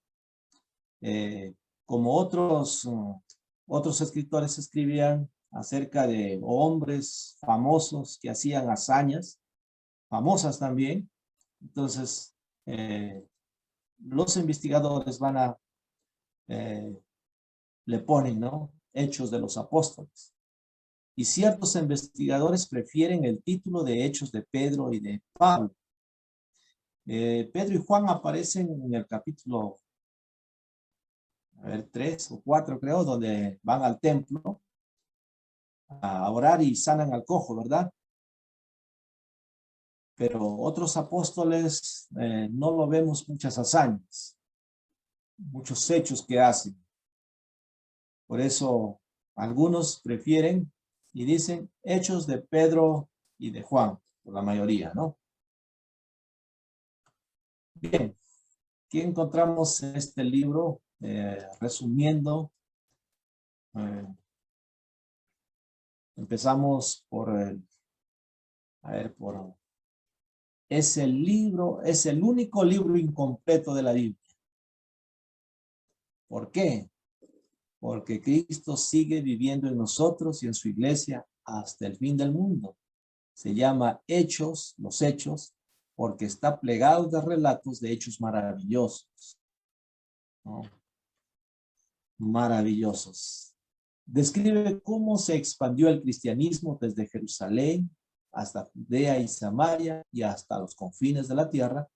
como otros escritores escribían acerca de hombres famosos que hacían hazañas, famosas también. Entonces, los investigadores van a, le ponen, ¿no? Hechos de los Apóstoles. Y ciertos investigadores prefieren el título de Hechos de Pedro y de Pablo. Pedro y Juan aparecen en el capítulo 3 o 4, creo, donde van al templo a orar y sanan al cojo, ¿verdad? Pero otros apóstoles no lo vemos muchas hazañas, muchos hechos que hacen. Por eso algunos prefieren y dicen Hechos de Pedro y de Juan, por la mayoría, ¿no? Bien, aquí encontramos este libro, resumiendo. Empezamos por es el libro, es el único libro incompleto de la Biblia. ¿Por qué? Porque Cristo sigue viviendo en nosotros y en su iglesia hasta el fin del mundo. Se llama Hechos, los Hechos, porque está plegado de relatos de hechos maravillosos, ¿no? Maravillosos. Describe cómo se expandió el cristianismo desde Jerusalén hasta Judea y Samaria y hasta los confines de la tierra,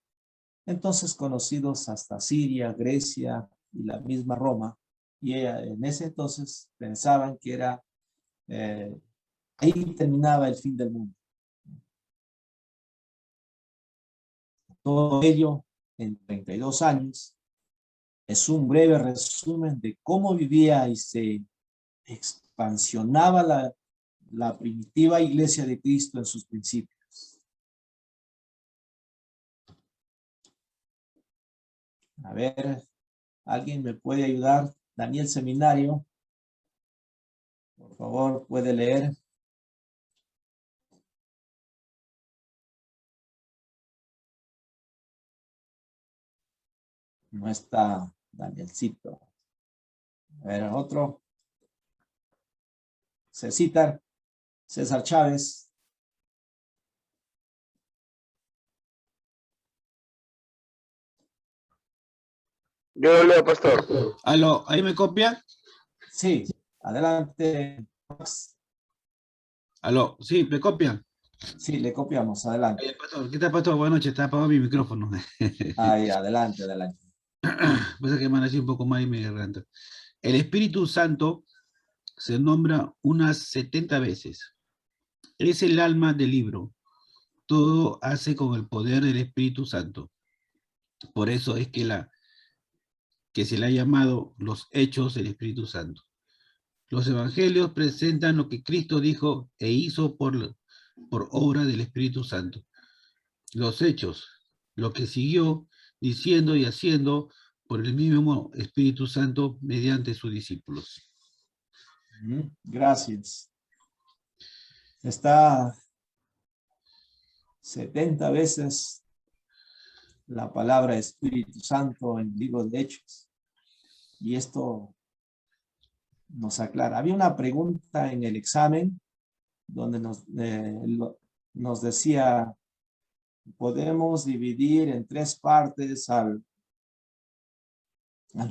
entonces conocidos hasta Siria, Grecia y la misma Roma. Y en ese entonces pensaban que era ahí terminaba el fin del mundo. Todo ello en 32 años es un breve resumen de cómo vivía y se expansionaba la primitiva iglesia de Cristo en sus principios. A ver, ¿alguien me puede ayudar? Daniel Seminario, por favor, puede leer. No está Danielcito. A ver, otro. César Chávez. Yo lo leo, pastor. Aló, ¿ahí me copia? Sí, adelante, Max. Aló, sí, ¿me copian? Sí, le copiamos, adelante. Pastor, ¿qué tal, pastor? Buenas noches, está apagado mi micrófono. Ahí, adelante, adelante. Pasa que me han un poco más y me garganta. El Espíritu Santo se nombra unas 70 veces. Es el alma del libro. Todo hace con el poder del Espíritu Santo. Por eso es que se le ha llamado los Hechos del Espíritu Santo. Los evangelios presentan lo que Cristo dijo e hizo por por obra del Espíritu Santo. Los hechos, lo que siguió diciendo y haciendo por el mismo Espíritu Santo mediante sus discípulos. Gracias. Está 70 veces la palabra Espíritu Santo en el libro de Hechos. Y esto nos aclara. Había una pregunta en el examen donde nos decía, podemos dividir en 3 partes al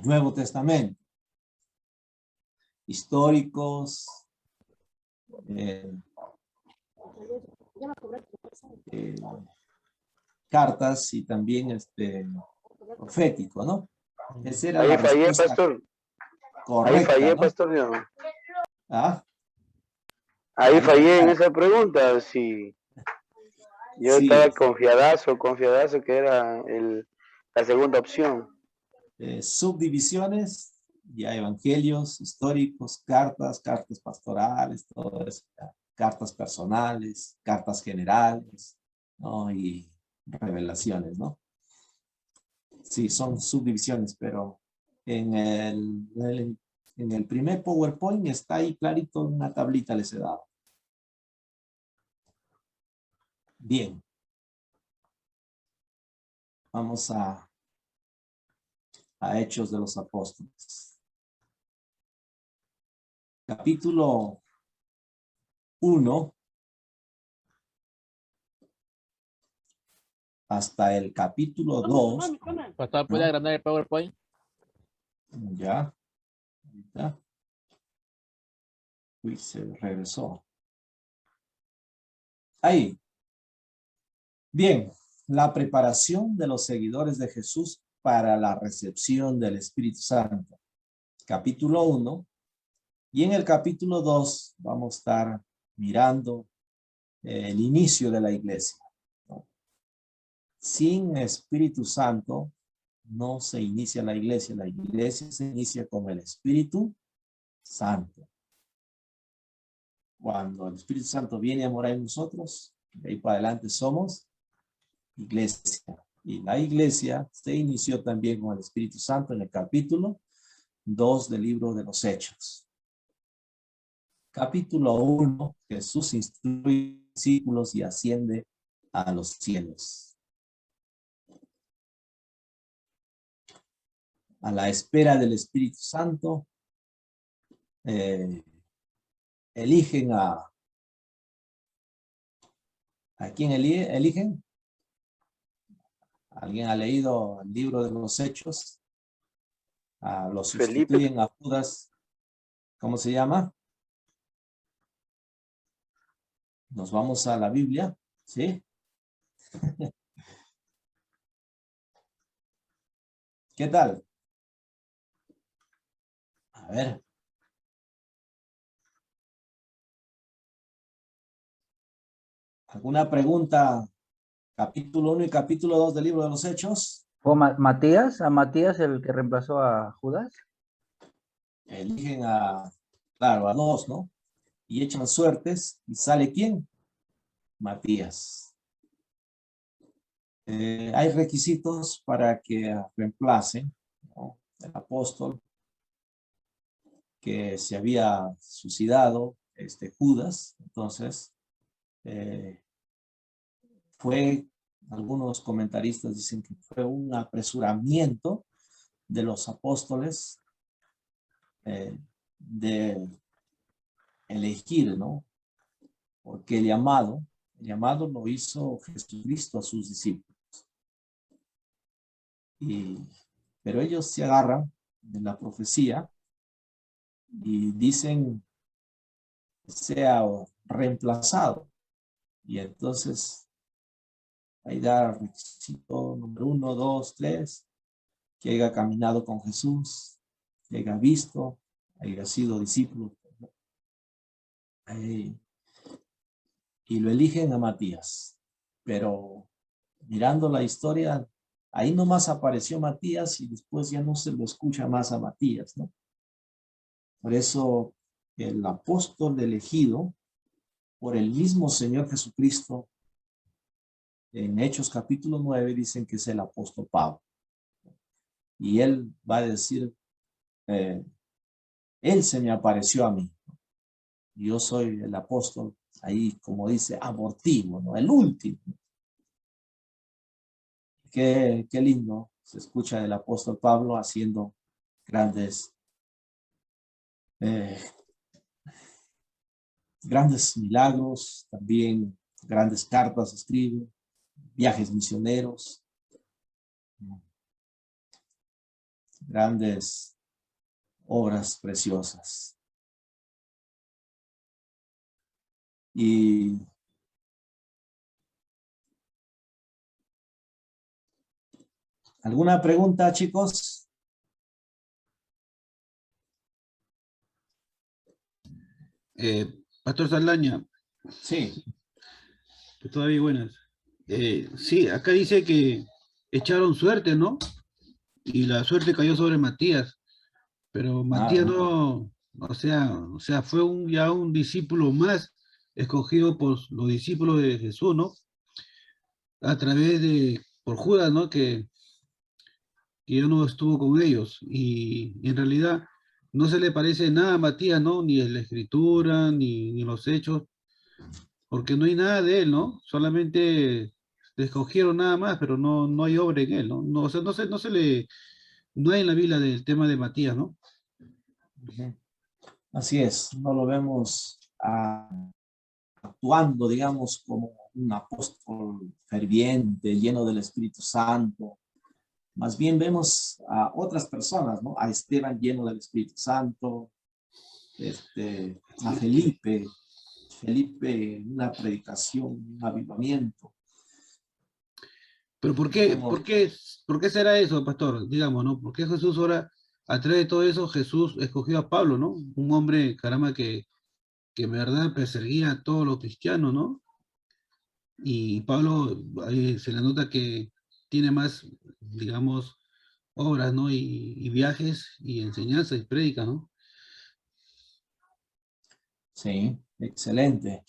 Nuevo Testamento. Históricos, cartas y también profético, ¿no? Esa era Ahí la fallé, respuesta pastor. correcta, Ahí fallé, ¿no? pastor. Yo. ¿Ah? Ahí fallé en esa pregunta. Sí. Yo Sí. estaba confiadazo que era la segunda opción. Subdivisiones, ya evangelios, históricos, cartas pastorales, todo eso, cartas personales, cartas generales, ¿no? Y revelaciones, ¿no? Sí, son subdivisiones, pero en el primer PowerPoint está ahí clarito, una tablita les he dado. Bien. Vamos a Hechos de los Apóstoles. Capítulo 1 hasta el capítulo 2. Pastor, ¿puede agrandar el PowerPoint? Ya. Ahorita. Uy, se regresó. Ahí. Bien. La preparación de los seguidores de Jesús para la recepción del Espíritu Santo. Capítulo 1. Y en el capítulo 2 vamos a estar mirando el inicio de la iglesia, ¿no? Sin Espíritu Santo no se inicia la iglesia se inicia con el Espíritu Santo. Cuando el Espíritu Santo viene a morar en nosotros, de ahí para adelante somos iglesia. Y la iglesia se inició también con el Espíritu Santo en el capítulo 2 del libro de los Hechos. Capítulo 1, Jesús instruye a los discípulos y asciende a los cielos. A la espera del Espíritu Santo, eligen ¿a quién eligen? ¿Alguien ha leído el libro de los Hechos? Lo sustituyen a Judas. ¿Cómo se llama? Nos vamos a la Biblia, ¿sí? ¿Qué tal? A ver. ¿Alguna pregunta? Capítulo 1 y capítulo 2 del libro de los Hechos. ¿Fue Matías? ¿A Matías el que reemplazó a Judas? Eligen claro, a 2, ¿no? Y echan suertes. ¿Y sale quién? Matías. Hay requisitos para que reemplacen, ¿no? El apóstol que se había suicidado, Judas. Entonces, algunos comentaristas dicen que fue un apresuramiento de los apóstoles de elegir, ¿no? Porque el llamado lo hizo Jesucristo a sus discípulos. Pero ellos se agarran de la profecía y dicen sea reemplazado. Y entonces ahí da requisito número 1, 2, 3, que haya caminado con Jesús, que haya visto, haya sido discípulo. Y lo eligen a Matías. Pero mirando la historia, ahí nomás apareció Matías y después ya no se lo escucha más a Matías, ¿no? Por eso el apóstol elegido por el mismo Señor Jesucristo. En Hechos capítulo 9 dicen que es el apóstol Pablo. Y él va a decir, él se me apareció a mí. Yo soy el apóstol, ahí como dice, abortivo, ¿no? El último. Qué lindo se escucha el apóstol Pablo haciendo grandes milagros, también grandes cartas escribe, viajes misioneros, grandes obras preciosas. Y ¿alguna pregunta, chicos? Pastor Saldaña. Sí. Todavía buenas. Sí, acá dice que echaron suerte, ¿no? Y la suerte cayó sobre Matías. Pero Matías no, o sea, fue ya un discípulo más escogido por los discípulos de Jesús, ¿no? A través por Judas, ¿no? Que ya no estuvo con ellos. Y en realidad no se le parece nada a Matías, ¿no? Ni en la escritura, ni en los hechos, porque no hay nada de él, ¿no? Solamente le escogieron nada más, pero no hay obra en él, ¿no? No, o sea, no hay en la Biblia del tema de Matías, ¿no? Así es, no lo vemos actuando, digamos, como un apóstol ferviente, lleno del Espíritu Santo. Más bien vemos a otras personas, ¿no? A Esteban lleno del Espíritu Santo, a Felipe, una predicación, un avivamiento. Pero ¿por qué será eso, pastor? Digamos, ¿no? ¿Por qué Jesús ahora, a través de todo eso, Jesús escogió a Pablo, ¿no? Un hombre, caramba, que en verdad perseguía a todos los cristianos, ¿no? Y Pablo, ahí se le nota que tiene más, digamos, obras, ¿no? Y viajes, y enseñanza, y prédica, ¿no? Sí, excelente.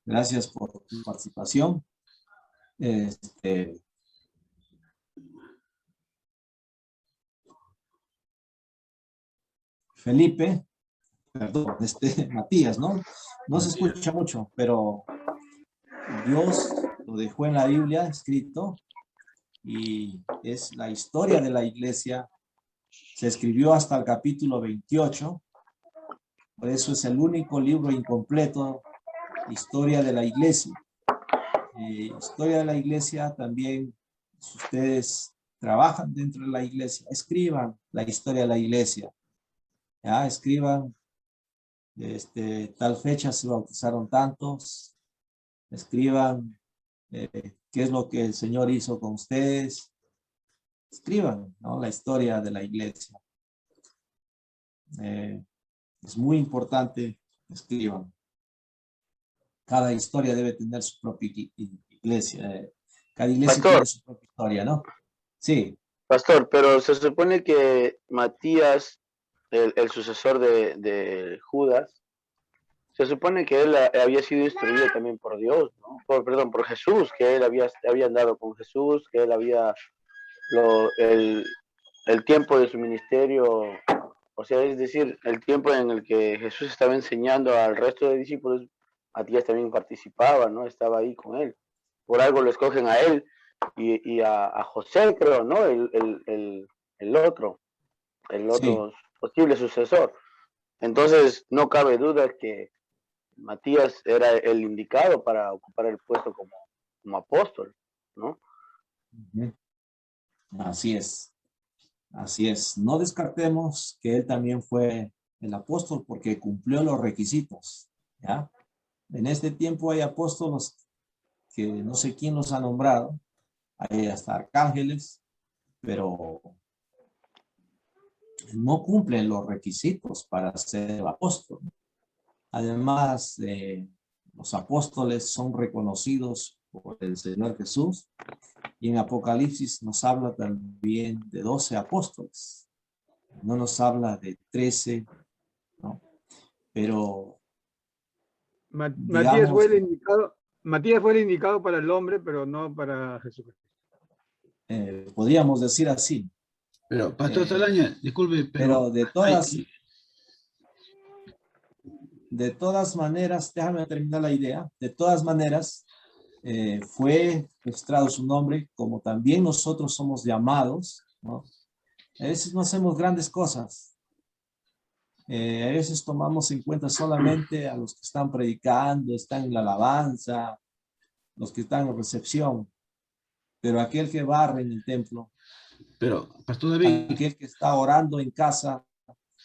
Gracias por tu participación. Felipe, perdón, Matías, ¿no? No se escucha mucho, pero Dios lo dejó en la Biblia escrito y es la historia de la iglesia. Se escribió hasta el capítulo 28, por eso es el único libro incompleto, historia de la iglesia. Historia de la iglesia también, si ustedes trabajan dentro de la iglesia, escriban la historia de la iglesia. Ya, escriban, tal fecha se bautizaron tantos, escriban qué es lo que el Señor hizo con ustedes, escriban, ¿no? La historia de la iglesia. Es muy importante, escriban. Cada historia debe tener su propia iglesia. Cada iglesia tiene su propia historia, ¿no? Sí. Pastor, pero se supone que Matías, el sucesor de Judas, se supone que él había sido instruido también por Dios, ¿no? Por Jesús, que él había andado con Jesús, que él había el tiempo de su ministerio, o sea, es decir, el tiempo en el que Jesús estaba enseñando al resto de discípulos, Matías también participaba, ¿no? Estaba ahí con él. Por algo lo escogen a él y a José, creo, ¿no? El otro Sí. posible sucesor. Entonces, no cabe duda que Matías era el indicado para ocupar el puesto como apóstol, ¿no? Así es. Así es. No descartemos que él también fue el apóstol porque cumplió los requisitos, ¿ya? En este tiempo hay apóstolos que no sé quién los ha nombrado, hay hasta arcángeles, pero no cumplen los requisitos para ser apóstol. Además, los apóstoles son reconocidos por el Señor Jesús y en Apocalipsis nos habla también de 12 apóstoles. No nos habla de 13, ¿no? Pero Matías fue el digamos, indicado, Matías fue el indicado para el hombre, pero no para Jesucristo. podríamos decir así. Pero, Pastor Eh, Salaña, disculpe, pero pero de todas maneras, déjame terminar la idea, de todas maneras, fue registrado su nombre, como también nosotros somos llamados, ¿no? A veces no hacemos grandes cosas. A veces tomamos en cuenta solamente a los que están predicando, están en la alabanza, los que están en recepción, pero aquel que barre en el templo, pero, Pastor David, aquel que está orando en casa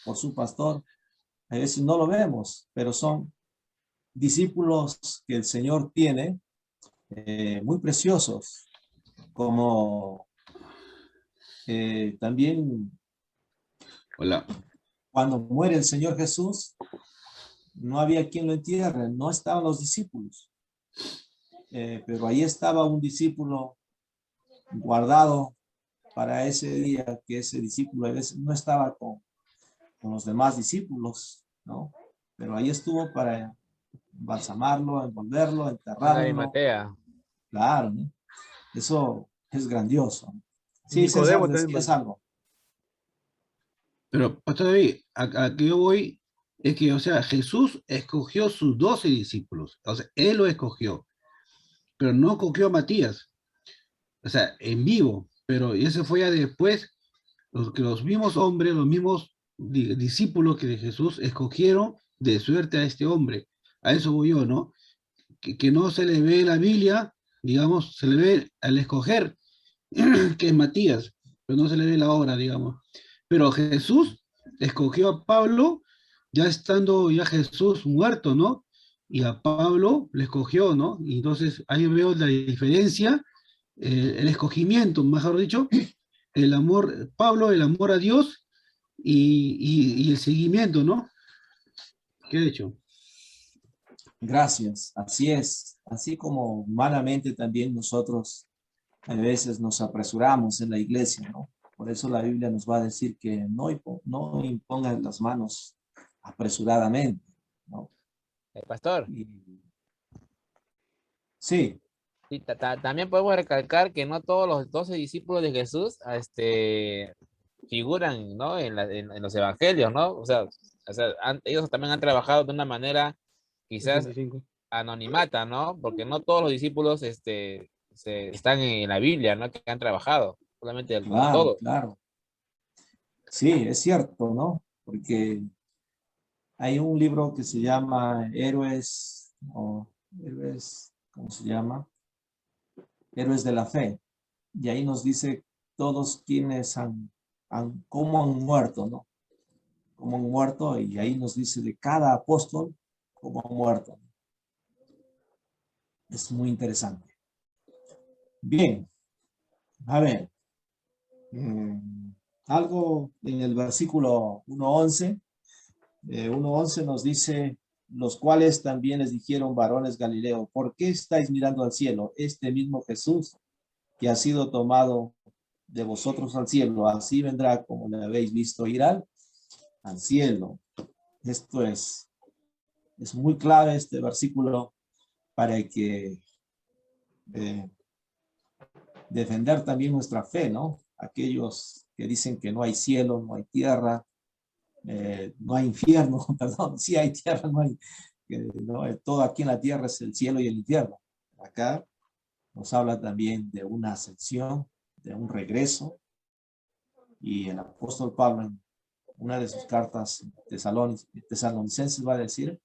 por su pastor, a veces no lo vemos, pero son discípulos que el Señor tiene muy preciosos, como también hola. cuando muere el Señor Jesús, no había quien lo entierre, no estaban los discípulos, pero ahí estaba un discípulo guardado para ese día, que ese discípulo a veces no estaba con los demás discípulos, ¿no? Pero ahí estuvo para embalsamarlo, envolverlo, En enterrarlo. Arimatea. Claro, ¿no? Eso es grandioso. Sí, Nicodemo César, también. decías algo. Pero, Pastor David, a que yo voy es que, o sea, Jesús escogió sus 12 discípulos. O sea, él lo escogió, pero no escogió a Matías. O sea, en vivo. Pero ese fue ya después, que los mismos hombres, los mismos discípulos que de Jesús escogieron de suerte a este hombre. A eso voy yo, ¿no? Que no se le ve en la Biblia, digamos, se le ve al escoger, que es Matías, pero no se le ve la obra, digamos. Pero Jesús escogió a Pablo ya estando ya Jesús muerto, ¿no? Y a Pablo le escogió, ¿no? Y entonces ahí veo la diferencia, el escogimiento, mejor dicho, el amor, Pablo, el amor a Dios y el seguimiento, ¿no? ¿Qué he hecho? Gracias, así es. Así como humanamente también nosotros a veces nos apresuramos en la iglesia, ¿no? Por eso la Biblia nos va a decir que no impongan las manos apresuradamente, ¿no? Pastor. Sí. Sí, también podemos recalcar que no todos los 12 discípulos de Jesús figuran, ¿no? en los evangelios, ¿no? O sea ellos también han trabajado de una manera quizás 65. anonimata, ¿no? Porque no todos los discípulos están en la Biblia, ¿no? Que han trabajado, solamente no Claro, todos. claro. Sí, es cierto, ¿no? Porque hay un libro que se llama Héroes, ¿cómo se llama? Héroes de la Fe. Y ahí nos dice todos quienes cómo han muerto, ¿no? Cómo han muerto, y ahí nos dice de cada apóstol cómo han muerto. Es muy interesante. Bien, a ver. Algo en el versículo 1:11. 1:11 nos dice, los cuales también les dijeron, varones Galileo, ¿por qué estáis mirando al cielo? Este mismo Jesús que ha sido tomado de vosotros al cielo, así vendrá como le habéis visto ir al cielo. Esto es muy clave este versículo para que defender también nuestra fe, ¿no? Aquellos que dicen que no hay cielo, no hay tierra, no hay infierno, perdón, sí hay tierra, no hay, no, todo aquí en la tierra es el cielo y el infierno. Acá nos habla también de una ascensión, de un regreso, y el apóstol Pablo en una de sus cartas tesalonicenses va a decir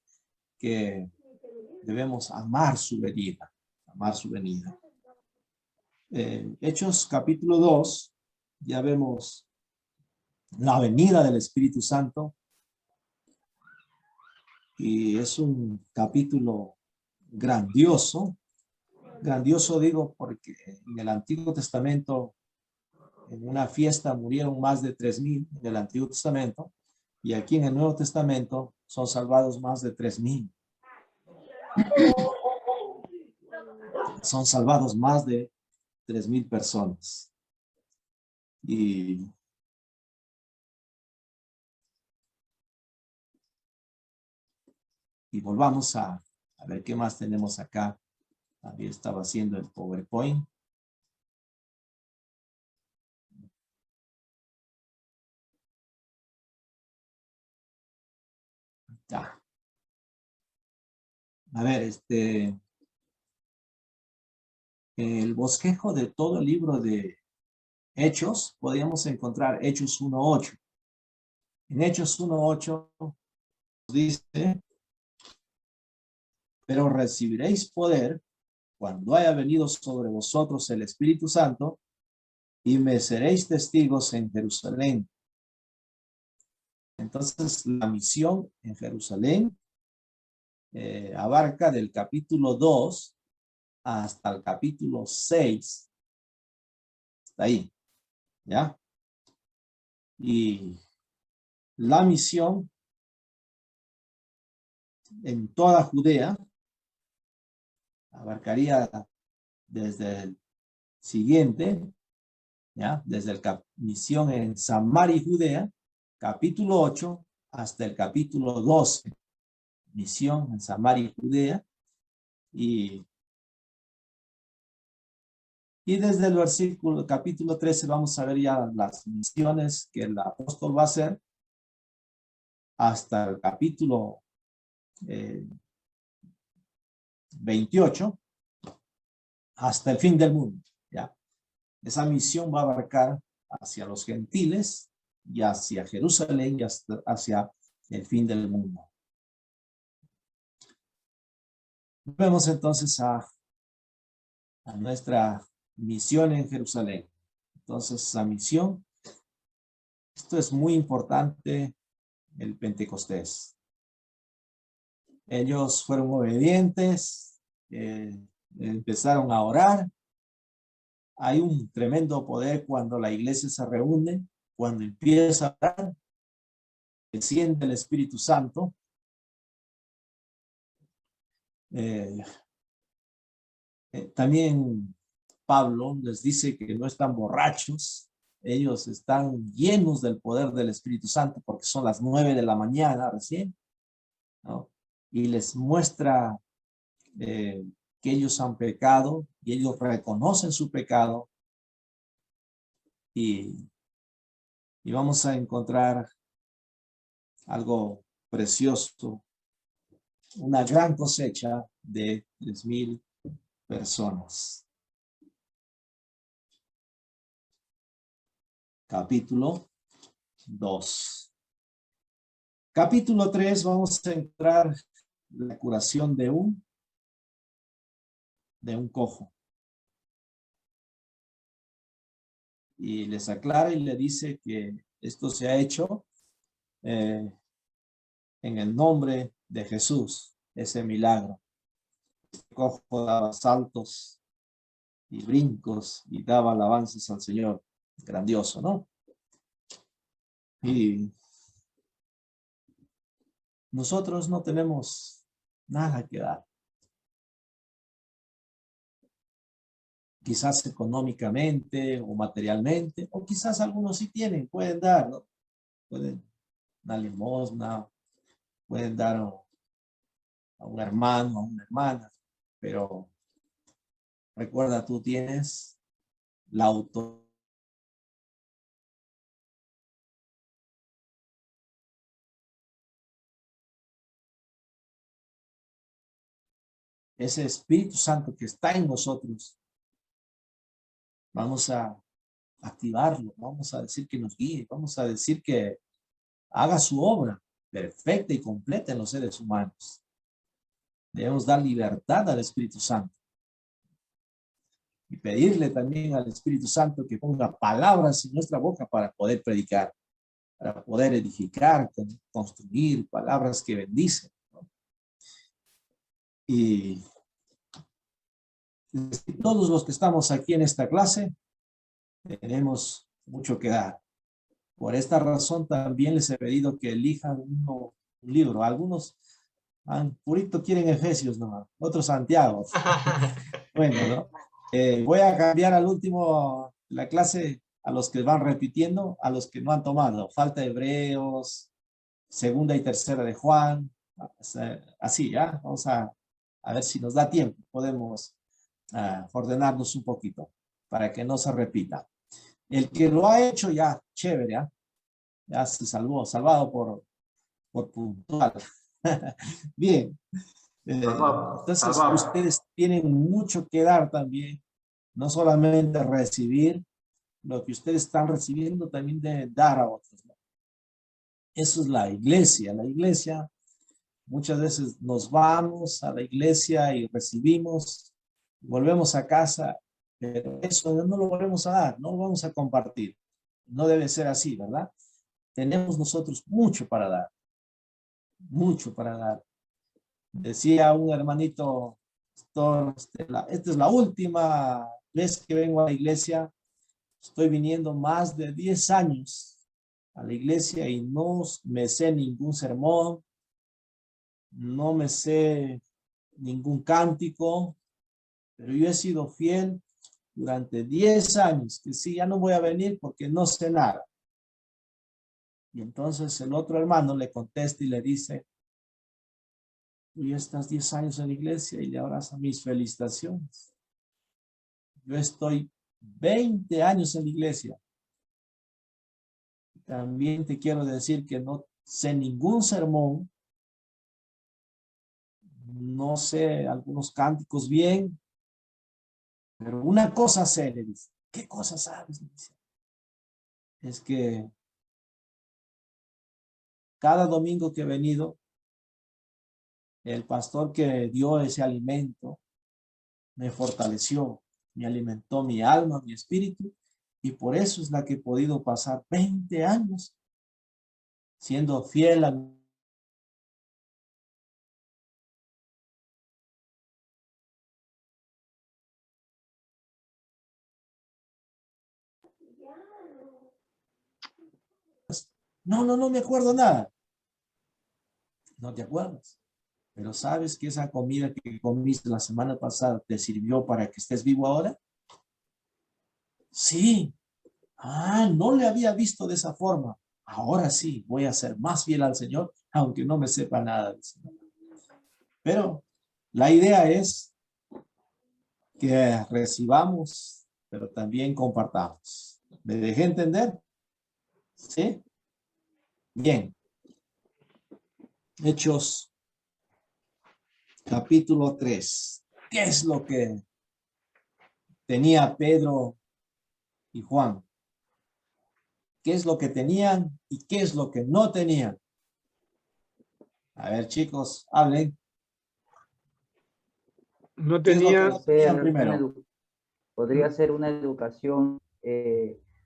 que debemos amar su venida, amar su venida. Hechos capítulo 2, ya vemos la venida del Espíritu Santo, y es un capítulo grandioso. Grandioso digo porque en el Antiguo Testamento, en una fiesta murieron más de 3,000 en el Antiguo Testamento, y aquí en el Nuevo Testamento son salvados más de 3,000. Son salvados más de 3,000 personas. Y volvamos a A ver, ¿qué más tenemos acá? También estaba haciendo el PowerPoint. Ya. A ver, el bosquejo de todo el libro de Hechos, podríamos encontrar Hechos 1:8. En Hechos 1:8 dice, pero recibiréis poder cuando haya venido sobre vosotros el Espíritu Santo y me seréis testigos en Jerusalén. Entonces, la misión en Jerusalén abarca del capítulo 2 hasta el capítulo 6. Está ahí, ¿ya? Y la misión en toda Judea abarcaría desde el siguiente, ¿ya? Desde la misión en Samaria y Judea, capítulo 8 hasta el capítulo 12. Misión en Samaria y Judea. Y desde el versículo, capítulo 13, vamos a ver ya las misiones que el apóstol va a hacer hasta el capítulo 28, hasta el fin del mundo, ¿ya? Esa misión va a abarcar hacia los gentiles y hacia Jerusalén y hacia el fin del mundo. Vemos entonces a nuestra misión en Jerusalén. Entonces, esa misión, esto es muy importante, el Pentecostés. Ellos fueron obedientes, empezaron a orar. Hay un tremendo poder cuando la iglesia se reúne, cuando empieza a orar, desciende el Espíritu Santo. También Pablo les dice que no están borrachos, ellos están llenos del poder del Espíritu Santo porque son las 9 de la mañana recién, ¿no? Y les muestra que ellos han pecado y ellos reconocen su pecado y vamos a encontrar algo precioso, una gran cosecha de 3,000 personas. Capítulo 2. Capítulo 3 vamos a entrar la curación de un cojo. Y les aclara y le dice que esto se ha hecho en el nombre de Jesús, ese milagro. Este cojo daba saltos y brincos y daba alabanzas al Señor. Grandioso, ¿no? Y nosotros no tenemos nada que dar. Quizás económicamente o materialmente, o quizás algunos sí tienen, pueden dar, ¿no? Pueden dar limosna, pueden dar a un hermano, a una hermana, pero recuerda, tú tienes la autoridad. Ese Espíritu Santo que está en nosotros, vamos a activarlo, vamos a decir que nos guíe, vamos a decir que haga su obra perfecta y completa en los seres humanos. Debemos dar libertad al Espíritu Santo y pedirle también al Espíritu Santo que ponga palabras en nuestra boca para poder predicar, para poder edificar, construir palabras que bendicen, ¿no? Y todos los que estamos aquí en esta clase tenemos mucho que dar. Por esta razón también les he pedido que elijan un libro. Algunos purito quieren Efesios nomás, otros Santiago. Bueno, ¿no? Voy a cambiar al último la clase a los que van repitiendo, a los que no han tomado. Falta Hebreos, segunda y tercera de Juan. Así, ¿ya? Vamos a A ver si nos da tiempo, podemos ordenarnos un poquito para que no se repita. El que lo ha hecho ya, chévere, ¿eh? Ya se salvado por puntual. Bien. Entonces salvado. ustedes tienen mucho que dar también, no solamente recibir, lo que ustedes están recibiendo también de dar a otros, ¿no? Eso es la iglesia. La iglesia, muchas veces nos vamos a la iglesia y recibimos, volvemos a casa, pero eso no lo volvemos a dar, no lo vamos a compartir. No debe ser así, ¿verdad? Tenemos nosotros mucho para dar, mucho para dar. Decía un hermanito, esta es la última vez que vengo a la iglesia, estoy viniendo más de 10 años a la iglesia y no me sé ningún sermón, no me sé ningún cántico, pero yo he sido fiel durante 10 años, que sí, ya no voy a venir porque no sé nada. Y entonces el otro hermano le contesta y le dice, tú ya estás 10 años en la iglesia y le abraza mis felicitaciones. Yo estoy 20 años en la iglesia. También te quiero decir que no sé ningún sermón, no sé algunos cánticos bien, pero una cosa sé, le dice. ¿Qué cosa sabes? Le dice. Es que cada domingo que he venido, el pastor que dio ese alimento me fortaleció, me alimentó mi alma, mi espíritu, y por eso es la que he podido pasar 20 años siendo fiel a no me acuerdo nada. No te acuerdas. Pero ¿sabes que esa comida que comiste la semana pasada te sirvió para que estés vivo ahora? Sí. No le había visto de esa forma. Ahora sí, voy a ser más fiel al Señor, aunque no me sepa nada del Señor. Pero la idea es que recibamos, pero también compartamos. ¿Me dejé entender? ¿Sí? Bien. Hechos capítulo 3. ¿Qué es lo que tenía Pedro y Juan? ¿Qué es lo que tenían y qué es lo que no tenían? A ver, chicos, hablen. No ¿Qué es lo que tenía, no tenían primero? Podría ser una educación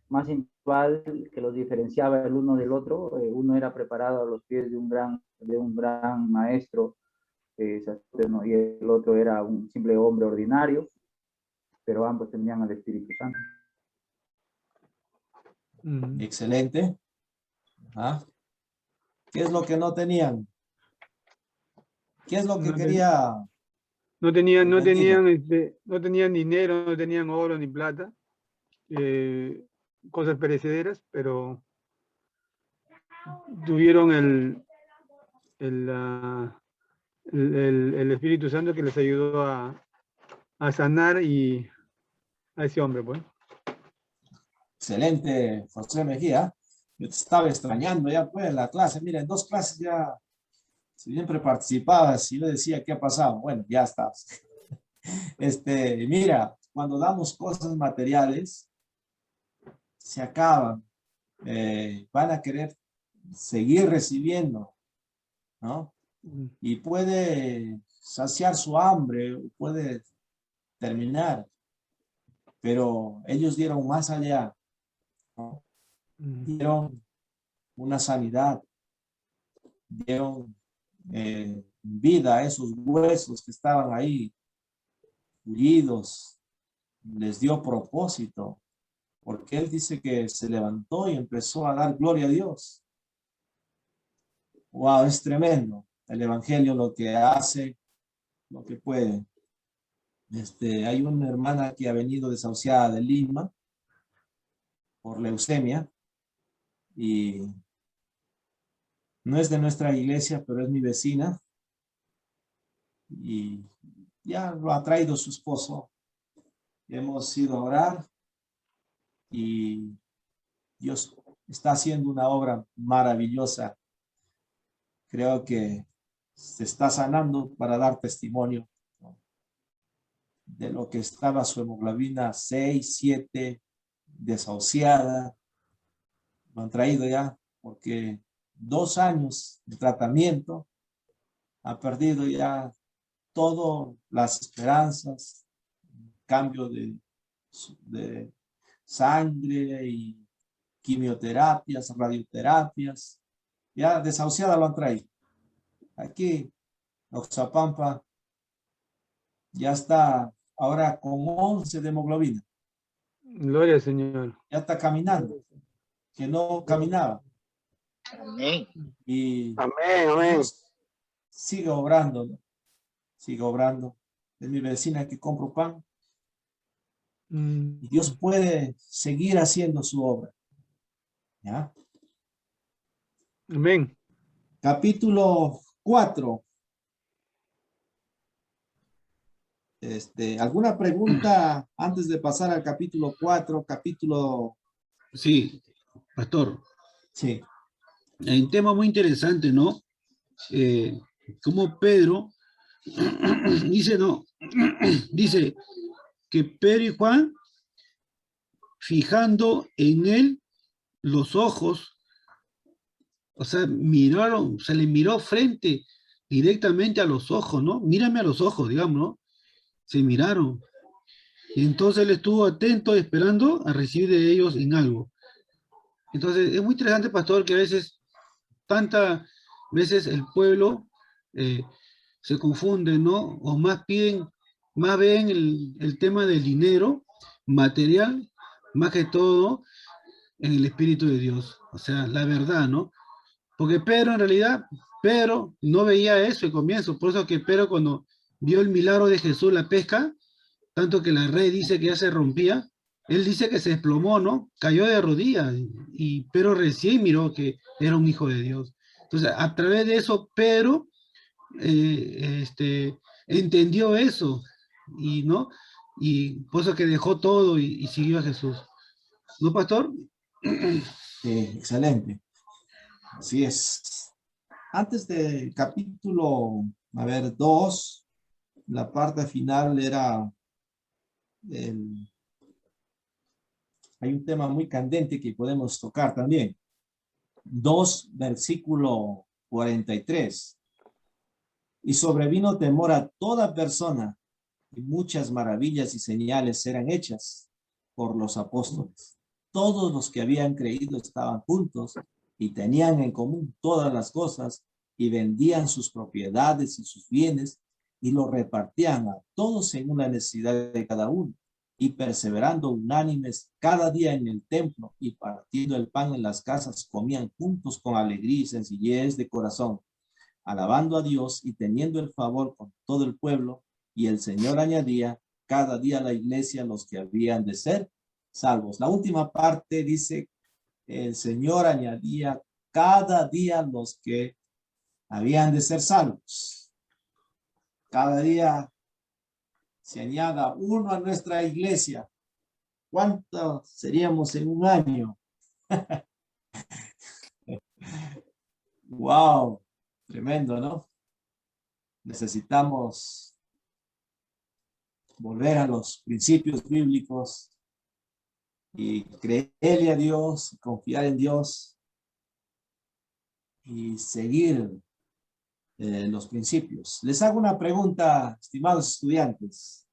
más individual que los diferenciaba el uno del otro. Uno era preparado a los pies de un gran maestro, y el otro era un simple hombre ordinario, pero ambos tenían al Espíritu Santo. Excelente. Ajá. ¿Qué es lo que no tenían? ¿Qué es lo que quería? No tenían dinero, no tenían oro ni plata, cosas perecederas, pero tuvieron el Espíritu Santo que les ayudó a sanar y a ese hombre, pues. Excelente, José Mejía. Yo te estaba extrañando ya pues en la clase. Mira, en 2 clases ya siempre participabas y yo decía, ¿qué ha pasado? Bueno, ya estás. Mira, cuando damos cosas materiales, se acaban. Van a querer seguir recibiendo, ¿no? Y puede saciar su hambre, puede terminar, pero ellos dieron más allá, ¿no? Dieron una sanidad, dieron vida a esos huesos que estaban ahí tullidos, les dio propósito, porque él dice que se levantó y empezó a dar gloria a Dios. Wow, es tremendo el evangelio, lo que hace, lo que puede. Hay una hermana que ha venido desahuciada de Lima por leucemia y no es de nuestra iglesia, pero es mi vecina y ya lo ha traído su esposo. Hemos ido a orar y Dios está haciendo una obra maravillosa. Creo que se está sanando para dar testimonio, ¿no?, de lo que estaba su hemoglobina 6, 7, desahuciada. Lo han traído ya porque 2 años de tratamiento ha perdido ya todas las esperanzas, cambio de sangre y quimioterapias, radioterapias. Ya desahuciada lo han traído. Aquí, Oxapampa, ya está ahora con 11 de hemoglobina. Gloria al Señor. Ya está caminando, que no caminaba. Amén. Y Amén, amén. Dios sigue obrando, ¿no? Sigue obrando. Es mi vecina que compro pan. Y Dios puede seguir haciendo su obra. ¿Ya? Amén. Capítulo 4. ¿Alguna pregunta antes de pasar al capítulo 4? Capítulo... Sí, pastor. Sí. Hay un tema muy interesante, ¿no? Como Pedro dice, no, dice que Pedro y Juan, fijando en él los ojos, o sea, miraron, se le miró frente directamente a los ojos, ¿no? Mírame a los ojos, digamos, ¿no? Se miraron. Y entonces él estuvo atento, esperando a recibir de ellos en algo. Entonces, es muy interesante, pastor, que a veces, tantas veces el pueblo se confunde, ¿no? O más piden, más ven el tema del dinero material, más que todo en el Espíritu de Dios. O sea, la verdad, ¿no? Porque Pedro, en realidad, Pedro no veía eso al comienzo. Por eso que Pedro, cuando vio el milagro de Jesús, la pesca, tanto que la red dice que ya se rompía, él dice que se desplomó, ¿no? Cayó de rodillas, pero recién miró que era un hijo de Dios. Entonces, a través de eso, Pedro entendió eso, y ¿no? Y por eso que dejó todo y siguió a Jesús. ¿No, pastor? Sí, excelente. Así es. Antes del capítulo, 2, la parte final era hay un tema muy candente que podemos tocar también. 2, versículo 43. Y sobrevino temor a toda persona, y muchas maravillas y señales eran hechas por los apóstoles. Todos los que habían creído estaban juntos y tenían en común todas las cosas, y vendían sus propiedades y sus bienes, y los repartían a todos según la necesidad de cada uno, y perseverando unánimes cada día en el templo, y partiendo el pan en las casas, comían juntos con alegría y sencillez de corazón, alabando a Dios y teniendo el favor con todo el pueblo, y el Señor añadía cada día a la iglesia los que habían de ser salvos. La última parte dice, el Señor añadía cada día los que habían de ser salvos. Cada día se añada uno a nuestra iglesia. ¿Cuántos seríamos en un año? Wow, tremendo, ¿no? Necesitamos volver a los principios bíblicos y creerle a Dios, confiar en Dios y seguir los principios. Les hago una pregunta, estimados estudiantes.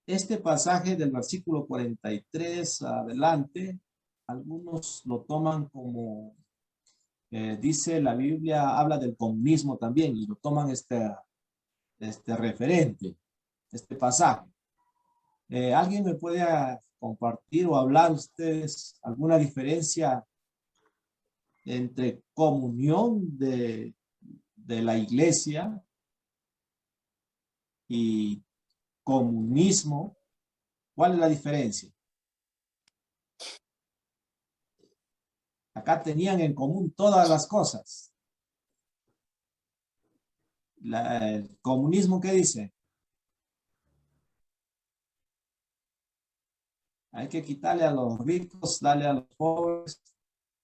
Este pasaje del versículo 43 adelante, algunos lo toman como, dice la Biblia, habla del comunismo también, y lo toman este referente, este pasaje. ¿Alguien me puede compartir o hablar ustedes alguna diferencia entre comunión de la iglesia y comunismo? ¿Cuál es la diferencia? Acá tenían en común todas las cosas. El comunismo, ¿qué dice? Hay que quitarle a los ricos, darle a los pobres,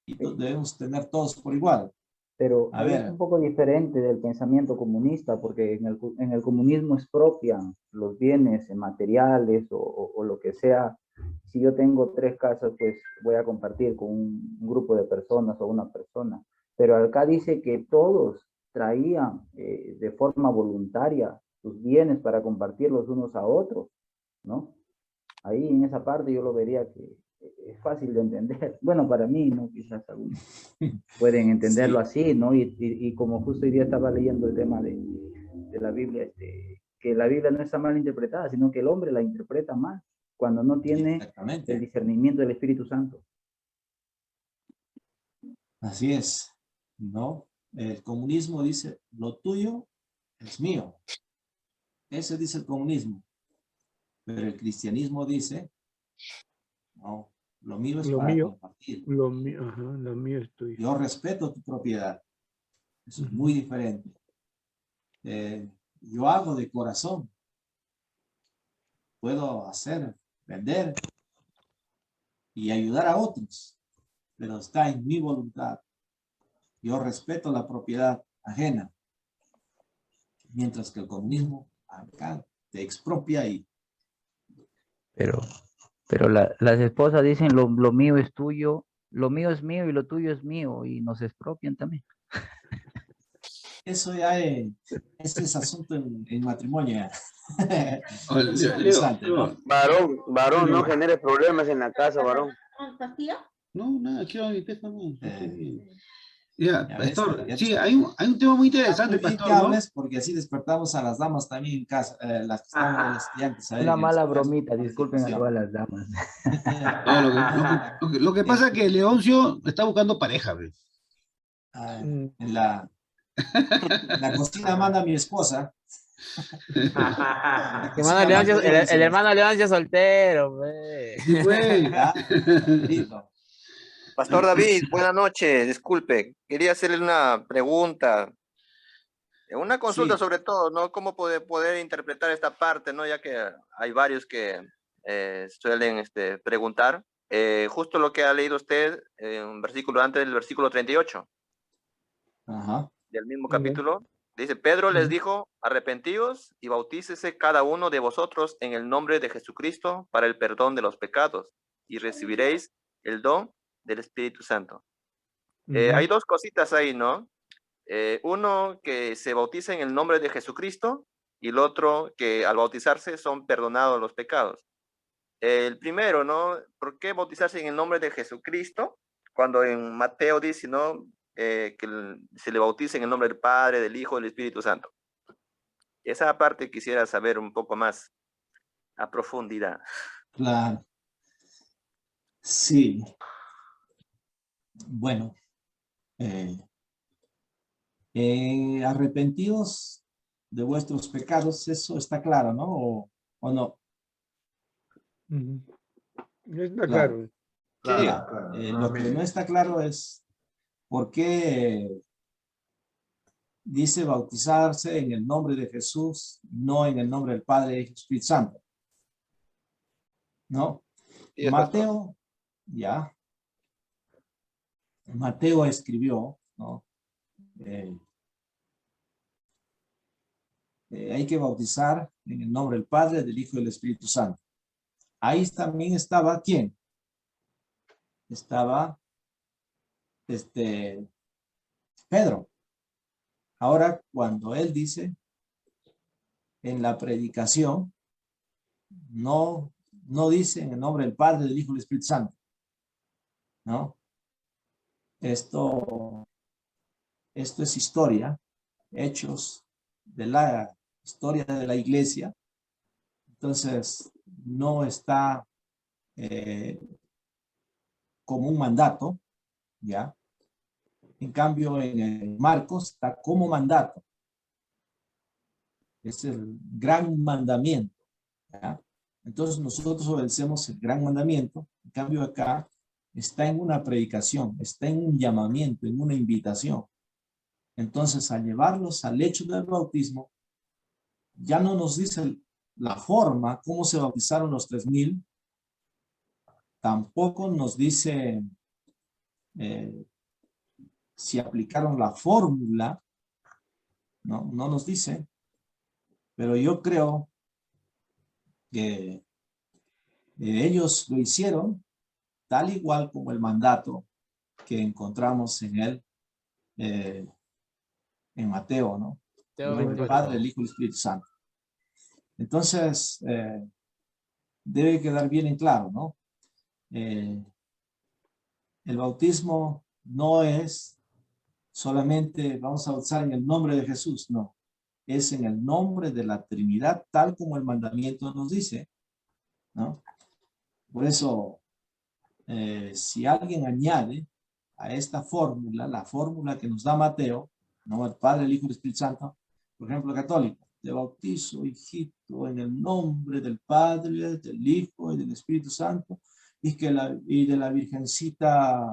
y debemos tener todos por igual. Pero A es ver. un poco diferente del pensamiento comunista, porque en el comunismo expropian los bienes materiales o lo que sea. Si yo tengo 3 casas, pues voy a compartir con un grupo de personas o una persona. Pero acá dice que todos traían de forma voluntaria sus bienes para compartirlos unos a otros, ¿no? Ahí en esa parte yo lo vería que es fácil de entender. Bueno, para mí, ¿no? Quizás algunos pueden entenderlo así, ¿no? Y como justo hoy día estaba leyendo el tema de la Biblia, que la Biblia no está mal interpretada, sino que el hombre la interpreta mal cuando no tiene el discernimiento del Espíritu Santo. Así es, ¿no? El comunismo dice, lo tuyo es mío. Ese dice el comunismo. Pero el cristianismo dice, no, lo mío es Lo para mío, compartir. lo mío es tuyo. Yo respeto tu propiedad. Eso es muy diferente. Yo hago de corazón. Puedo hacer, vender y ayudar a otros, pero está en mi voluntad. Yo respeto la propiedad ajena, mientras que el comunismo acá te expropia y... Pero las esposas dicen, lo mío es tuyo, lo mío es mío y lo tuyo es mío, y nos expropian también. Eso ya ese es asunto en matrimonio. Es interesante, ¿no? Varón, no genere problemas en la casa, varón. No, nada, quiero a mi peso, no. Estoy bien. Ya, Ya pastor, ves, sí, hay un tema muy interesante, muy bien pastor, que ¿no? hables, porque así despertamos a las damas también en casa, las que están en las estudiantes. Una mala bromita, disculpen a todas las damas. No, lo que pasa es que Leoncio está buscando pareja, ¿ves? En la cocina manda mi esposa. El hermano Leoncio soltero, ve. Sí, güey. Pastor David, buenas noches. Disculpe, quería hacerle una pregunta, una consulta sobre todo, ¿no? ¿Cómo poder interpretar esta parte, ¿no? Ya que hay varios que suelen preguntar. Justo lo que ha leído usted en un versículo antes del versículo 38. Ajá. Del mismo capítulo. Dice, Pedro les dijo, arrepentíos y bautícese cada uno de vosotros en el nombre de Jesucristo para el perdón de los pecados y recibiréis el don del Espíritu Santo. Hay 2 cositas ahí, ¿no? Uno que se bautiza en el nombre de Jesucristo y el otro que al bautizarse son perdonados los pecados. El primero, ¿no? ¿Por qué bautizarse en el nombre de Jesucristo? Cuando en Mateo dice, ¿no? Que se le bautice en el nombre del Padre, del Hijo y del Espíritu Santo. Esa parte quisiera saber un poco más a profundidad. Claro. Sí. Bueno. Arrepentidos de vuestros pecados, eso está claro, ¿no? ¿O no? Está claro. Claro. Lo que no está claro es por qué dice bautizarse en el nombre de Jesús, no en el nombre del Padre y del Espíritu Santo. ¿No? Mateo, ya. Mateo escribió, ¿no? Hay que bautizar en el nombre del Padre, del Hijo y del Espíritu Santo. Ahí también estaba, ¿quién? Estaba Pedro. Ahora, cuando él dice en la predicación, no dice en el nombre del Padre, del Hijo y del Espíritu Santo. ¿No? Esto es historia, hechos de la historia de la iglesia. Entonces, no está como un mandato, ¿ya? En cambio, en Marcos está como mandato. Es el gran mandamiento, ¿ya? Entonces, nosotros obedecemos el gran mandamiento. En cambio, acá está en una predicación, está en un llamamiento, en una invitación. Entonces, al llevarlos al hecho del bautismo, ya no nos dice la forma, cómo se bautizaron los 3,000, Tampoco nos dice si aplicaron la fórmula, no nos dice, pero yo creo que ellos lo hicieron tal igual como el mandato que encontramos en él, en Mateo, ¿no? Mateo En el 28. Padre, el Hijo y el Espíritu Santo. Entonces, debe quedar bien en claro, ¿no? El bautismo no es solamente vamos a bautizar en el nombre de Jesús, no. Es en el nombre de la Trinidad, tal como el mandamiento nos dice, ¿no? Por eso, si alguien añade a esta fórmula, la fórmula que nos da Mateo, ¿no? El Padre, el Hijo y el Espíritu Santo, por ejemplo, católico, te bautizo, hijito, en el nombre del Padre, del Hijo y del Espíritu Santo, y de la Virgencita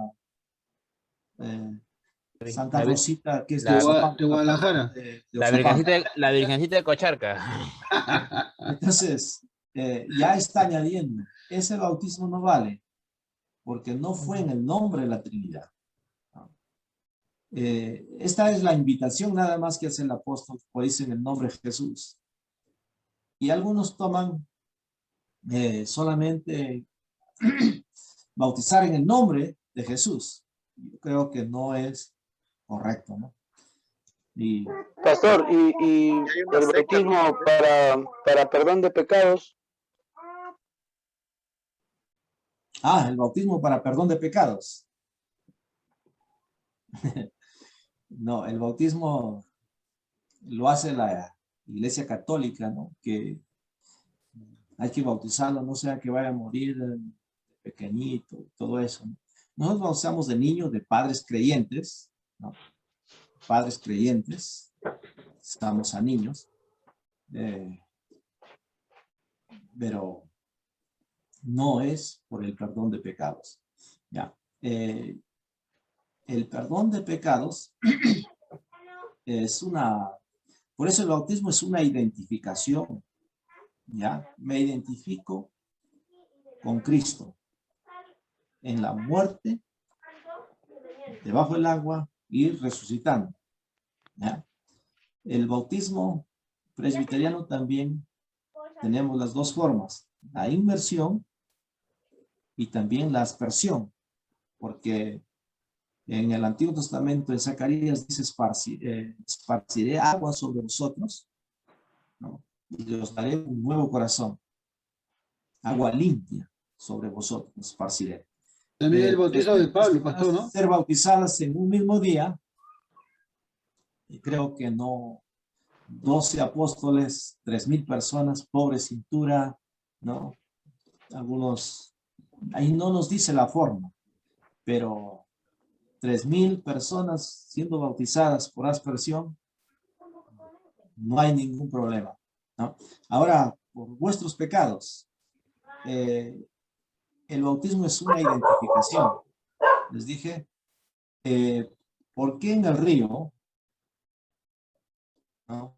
Santa Rosita, que es de De Guadalajara. La Virgencita de Cocharca. Entonces, ya está añadiendo, ese bautismo no vale, porque no fue en el nombre de la Trinidad. Esta es la invitación nada más que hace el apóstol, pues dice en el nombre de Jesús. Y algunos toman solamente bautizar en el nombre de Jesús. Yo creo que no es correcto, ¿no? Pastor, y el bautismo para perdón de pecados. El bautismo para perdón de pecados. No, el bautismo lo hace la Iglesia Católica, ¿no? Que hay que bautizarlo, no sea que vaya a morir pequeñito, todo eso, ¿no? Nosotros bautizamos de niños, de padres creyentes, ¿no? Padres creyentes, estamos a niños, pero no es por el perdón de pecados. Ya. El perdón de pecados es por eso el bautismo es una identificación, ¿ya? Me identifico con Cristo en la muerte, debajo del agua y resucitando, ¿ya? El bautismo presbiteriano también tenemos las dos formas, la inmersión y también la aspersión, porque en el Antiguo Testamento, en Zacarías, dice, esparciré agua sobre vosotros, ¿no? Y os daré un nuevo corazón. Agua limpia sobre vosotros esparciré. También el bautizo de Pablo, pastor, ¿no? Ser bautizadas en un mismo día, y creo que no, 12 apóstoles, 3,000 personas, pobre cintura, ¿no? Algunos, ahí no nos dice la forma, pero 3,000 personas siendo bautizadas por aspersión, no hay ningún problema, ¿no? Ahora, por vuestros pecados, el bautismo es una identificación. Les dije, ¿por qué en el río, ¿no?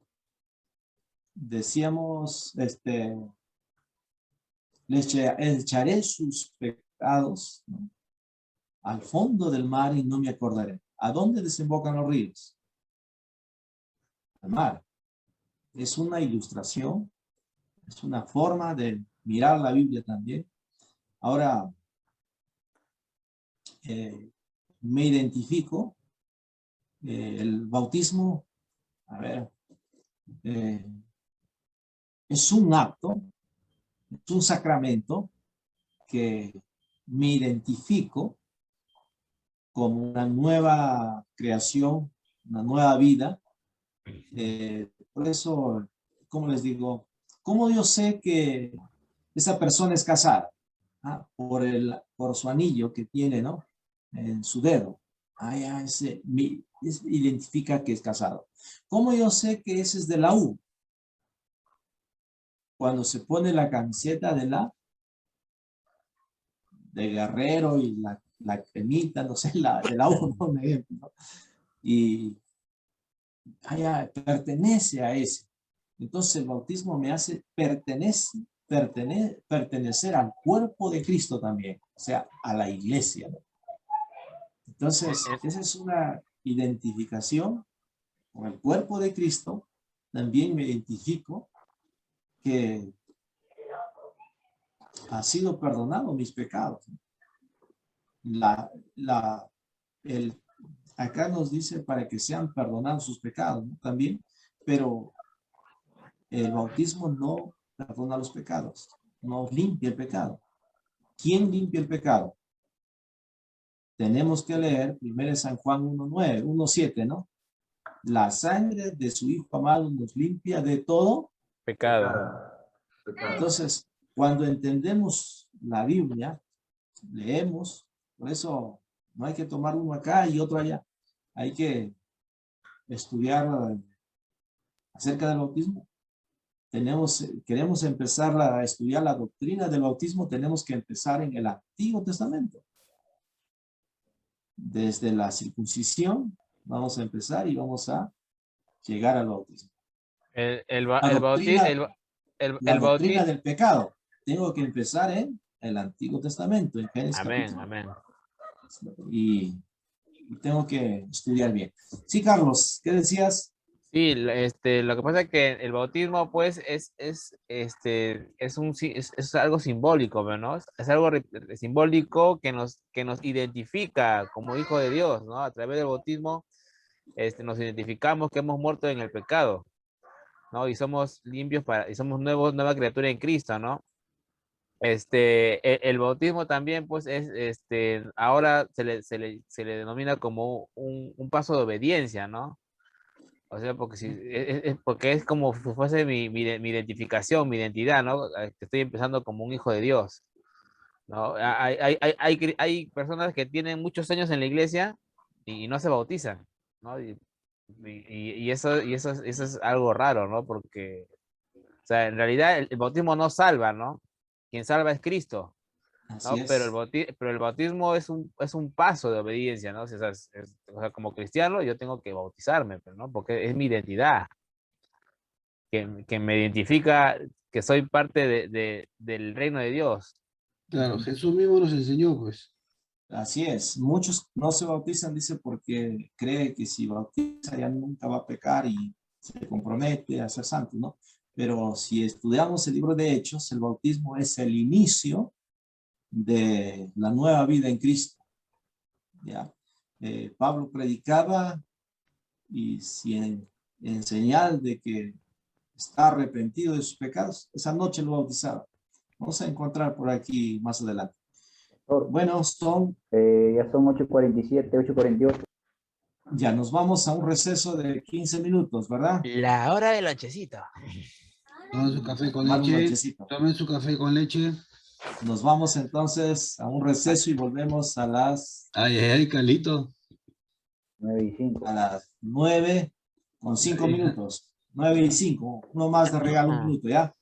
Decíamos, les echaré sus pecados, ¿no? Al fondo del mar y no me acordaré. ¿A dónde desembocan los ríos? Al mar. Es una ilustración, es una forma de mirar la Biblia también. Ahora, me identifico, el bautismo, a ver, es un acto, es un sacramento que me identifico como una nueva creación, una nueva vida. Por eso, ¿cómo les digo? ¿Cómo yo sé que esa persona es casada? Por su anillo que tiene, ¿no? En su dedo. Ya identifica que es casado. ¿Cómo yo sé que ese es de la U? Cuando se pone la camiseta de Guerrero y la cremita, no sé, de la U, ¿no? Un ejemplo, ¿no? Y pertenece a ese. Entonces el bautismo me hace pertenece pertenecer al cuerpo de Cristo también, o sea, a la iglesia. Entonces, esa es una identificación con el cuerpo de Cristo. También me identifico que ha sido perdonado mis pecados. Acá nos dice para que sean perdonados sus pecados, ¿no? También, pero el bautismo no perdona los pecados, no limpia el pecado. ¿Quién limpia el pecado? Tenemos que leer 1 San Juan 1:9, 1:7, ¿no? La sangre de su Hijo amado nos limpia de todo pecado. Entonces, cuando entendemos la Biblia, leemos, por eso no hay que tomar uno acá y otro allá. Hay que estudiar acerca del bautismo. Queremos empezar a estudiar la doctrina del bautismo, tenemos que empezar en el Antiguo Testamento. Desde la circuncisión vamos a empezar y vamos a llegar al bautismo. La doctrina del pecado. Tengo que empezar en el Antiguo Testamento, en Génesis. Amén. Y tengo que estudiar bien. Sí, Carlos, ¿qué decías? Sí, lo que pasa es que el bautismo, pues, es algo simbólico, ¿no? Es algo simbólico que nos identifica como hijo de Dios, ¿no? A través del bautismo, nos identificamos que hemos muerto en el pecado, ¿no? Y somos limpios y somos nueva criatura en Cristo, ¿no? El bautismo también, pues, ahora se le denomina como un paso de obediencia, ¿no? O sea, porque es como si fuese mi identificación, mi identidad, ¿no? Estoy empezando como un hijo de Dios, ¿no? Hay personas que tienen muchos años en la iglesia y no se bautizan, ¿no? Y eso es algo raro, ¿no? Porque, o sea, en realidad el bautismo no salva, ¿no? Quien salva es Cristo, ¿no? Así es. Pero el bautismo es un paso de obediencia, ¿no? O sea, como cristiano yo tengo que bautizarme, ¿no? Porque es mi identidad, que me identifica que soy parte del reino de Dios. Claro, Jesús mismo nos enseñó, pues. Así es. Muchos no se bautizan, dice, porque cree que si bautiza ya nunca va a pecar y se compromete a ser santo, ¿no? Pero si estudiamos el libro de Hechos, el bautismo es el inicio de la nueva vida en Cristo. ¿Ya? Pablo predicaba y si en señal de que está arrepentido de sus pecados, esa noche lo bautizaba. Vamos a encontrar por aquí más adelante. Bueno, ya son 8:47, 8:48. Ya nos vamos a un receso de 15 minutos, ¿verdad? La hora del lonchecito. Tomen su café con leche. Tomen su café con leche. Nos vamos entonces a un receso y volvemos a las... Ay, Carlito. 9:05. A las 9 con 5 minutos. 9:05. Uno más de regalo, un minuto, ¿ya?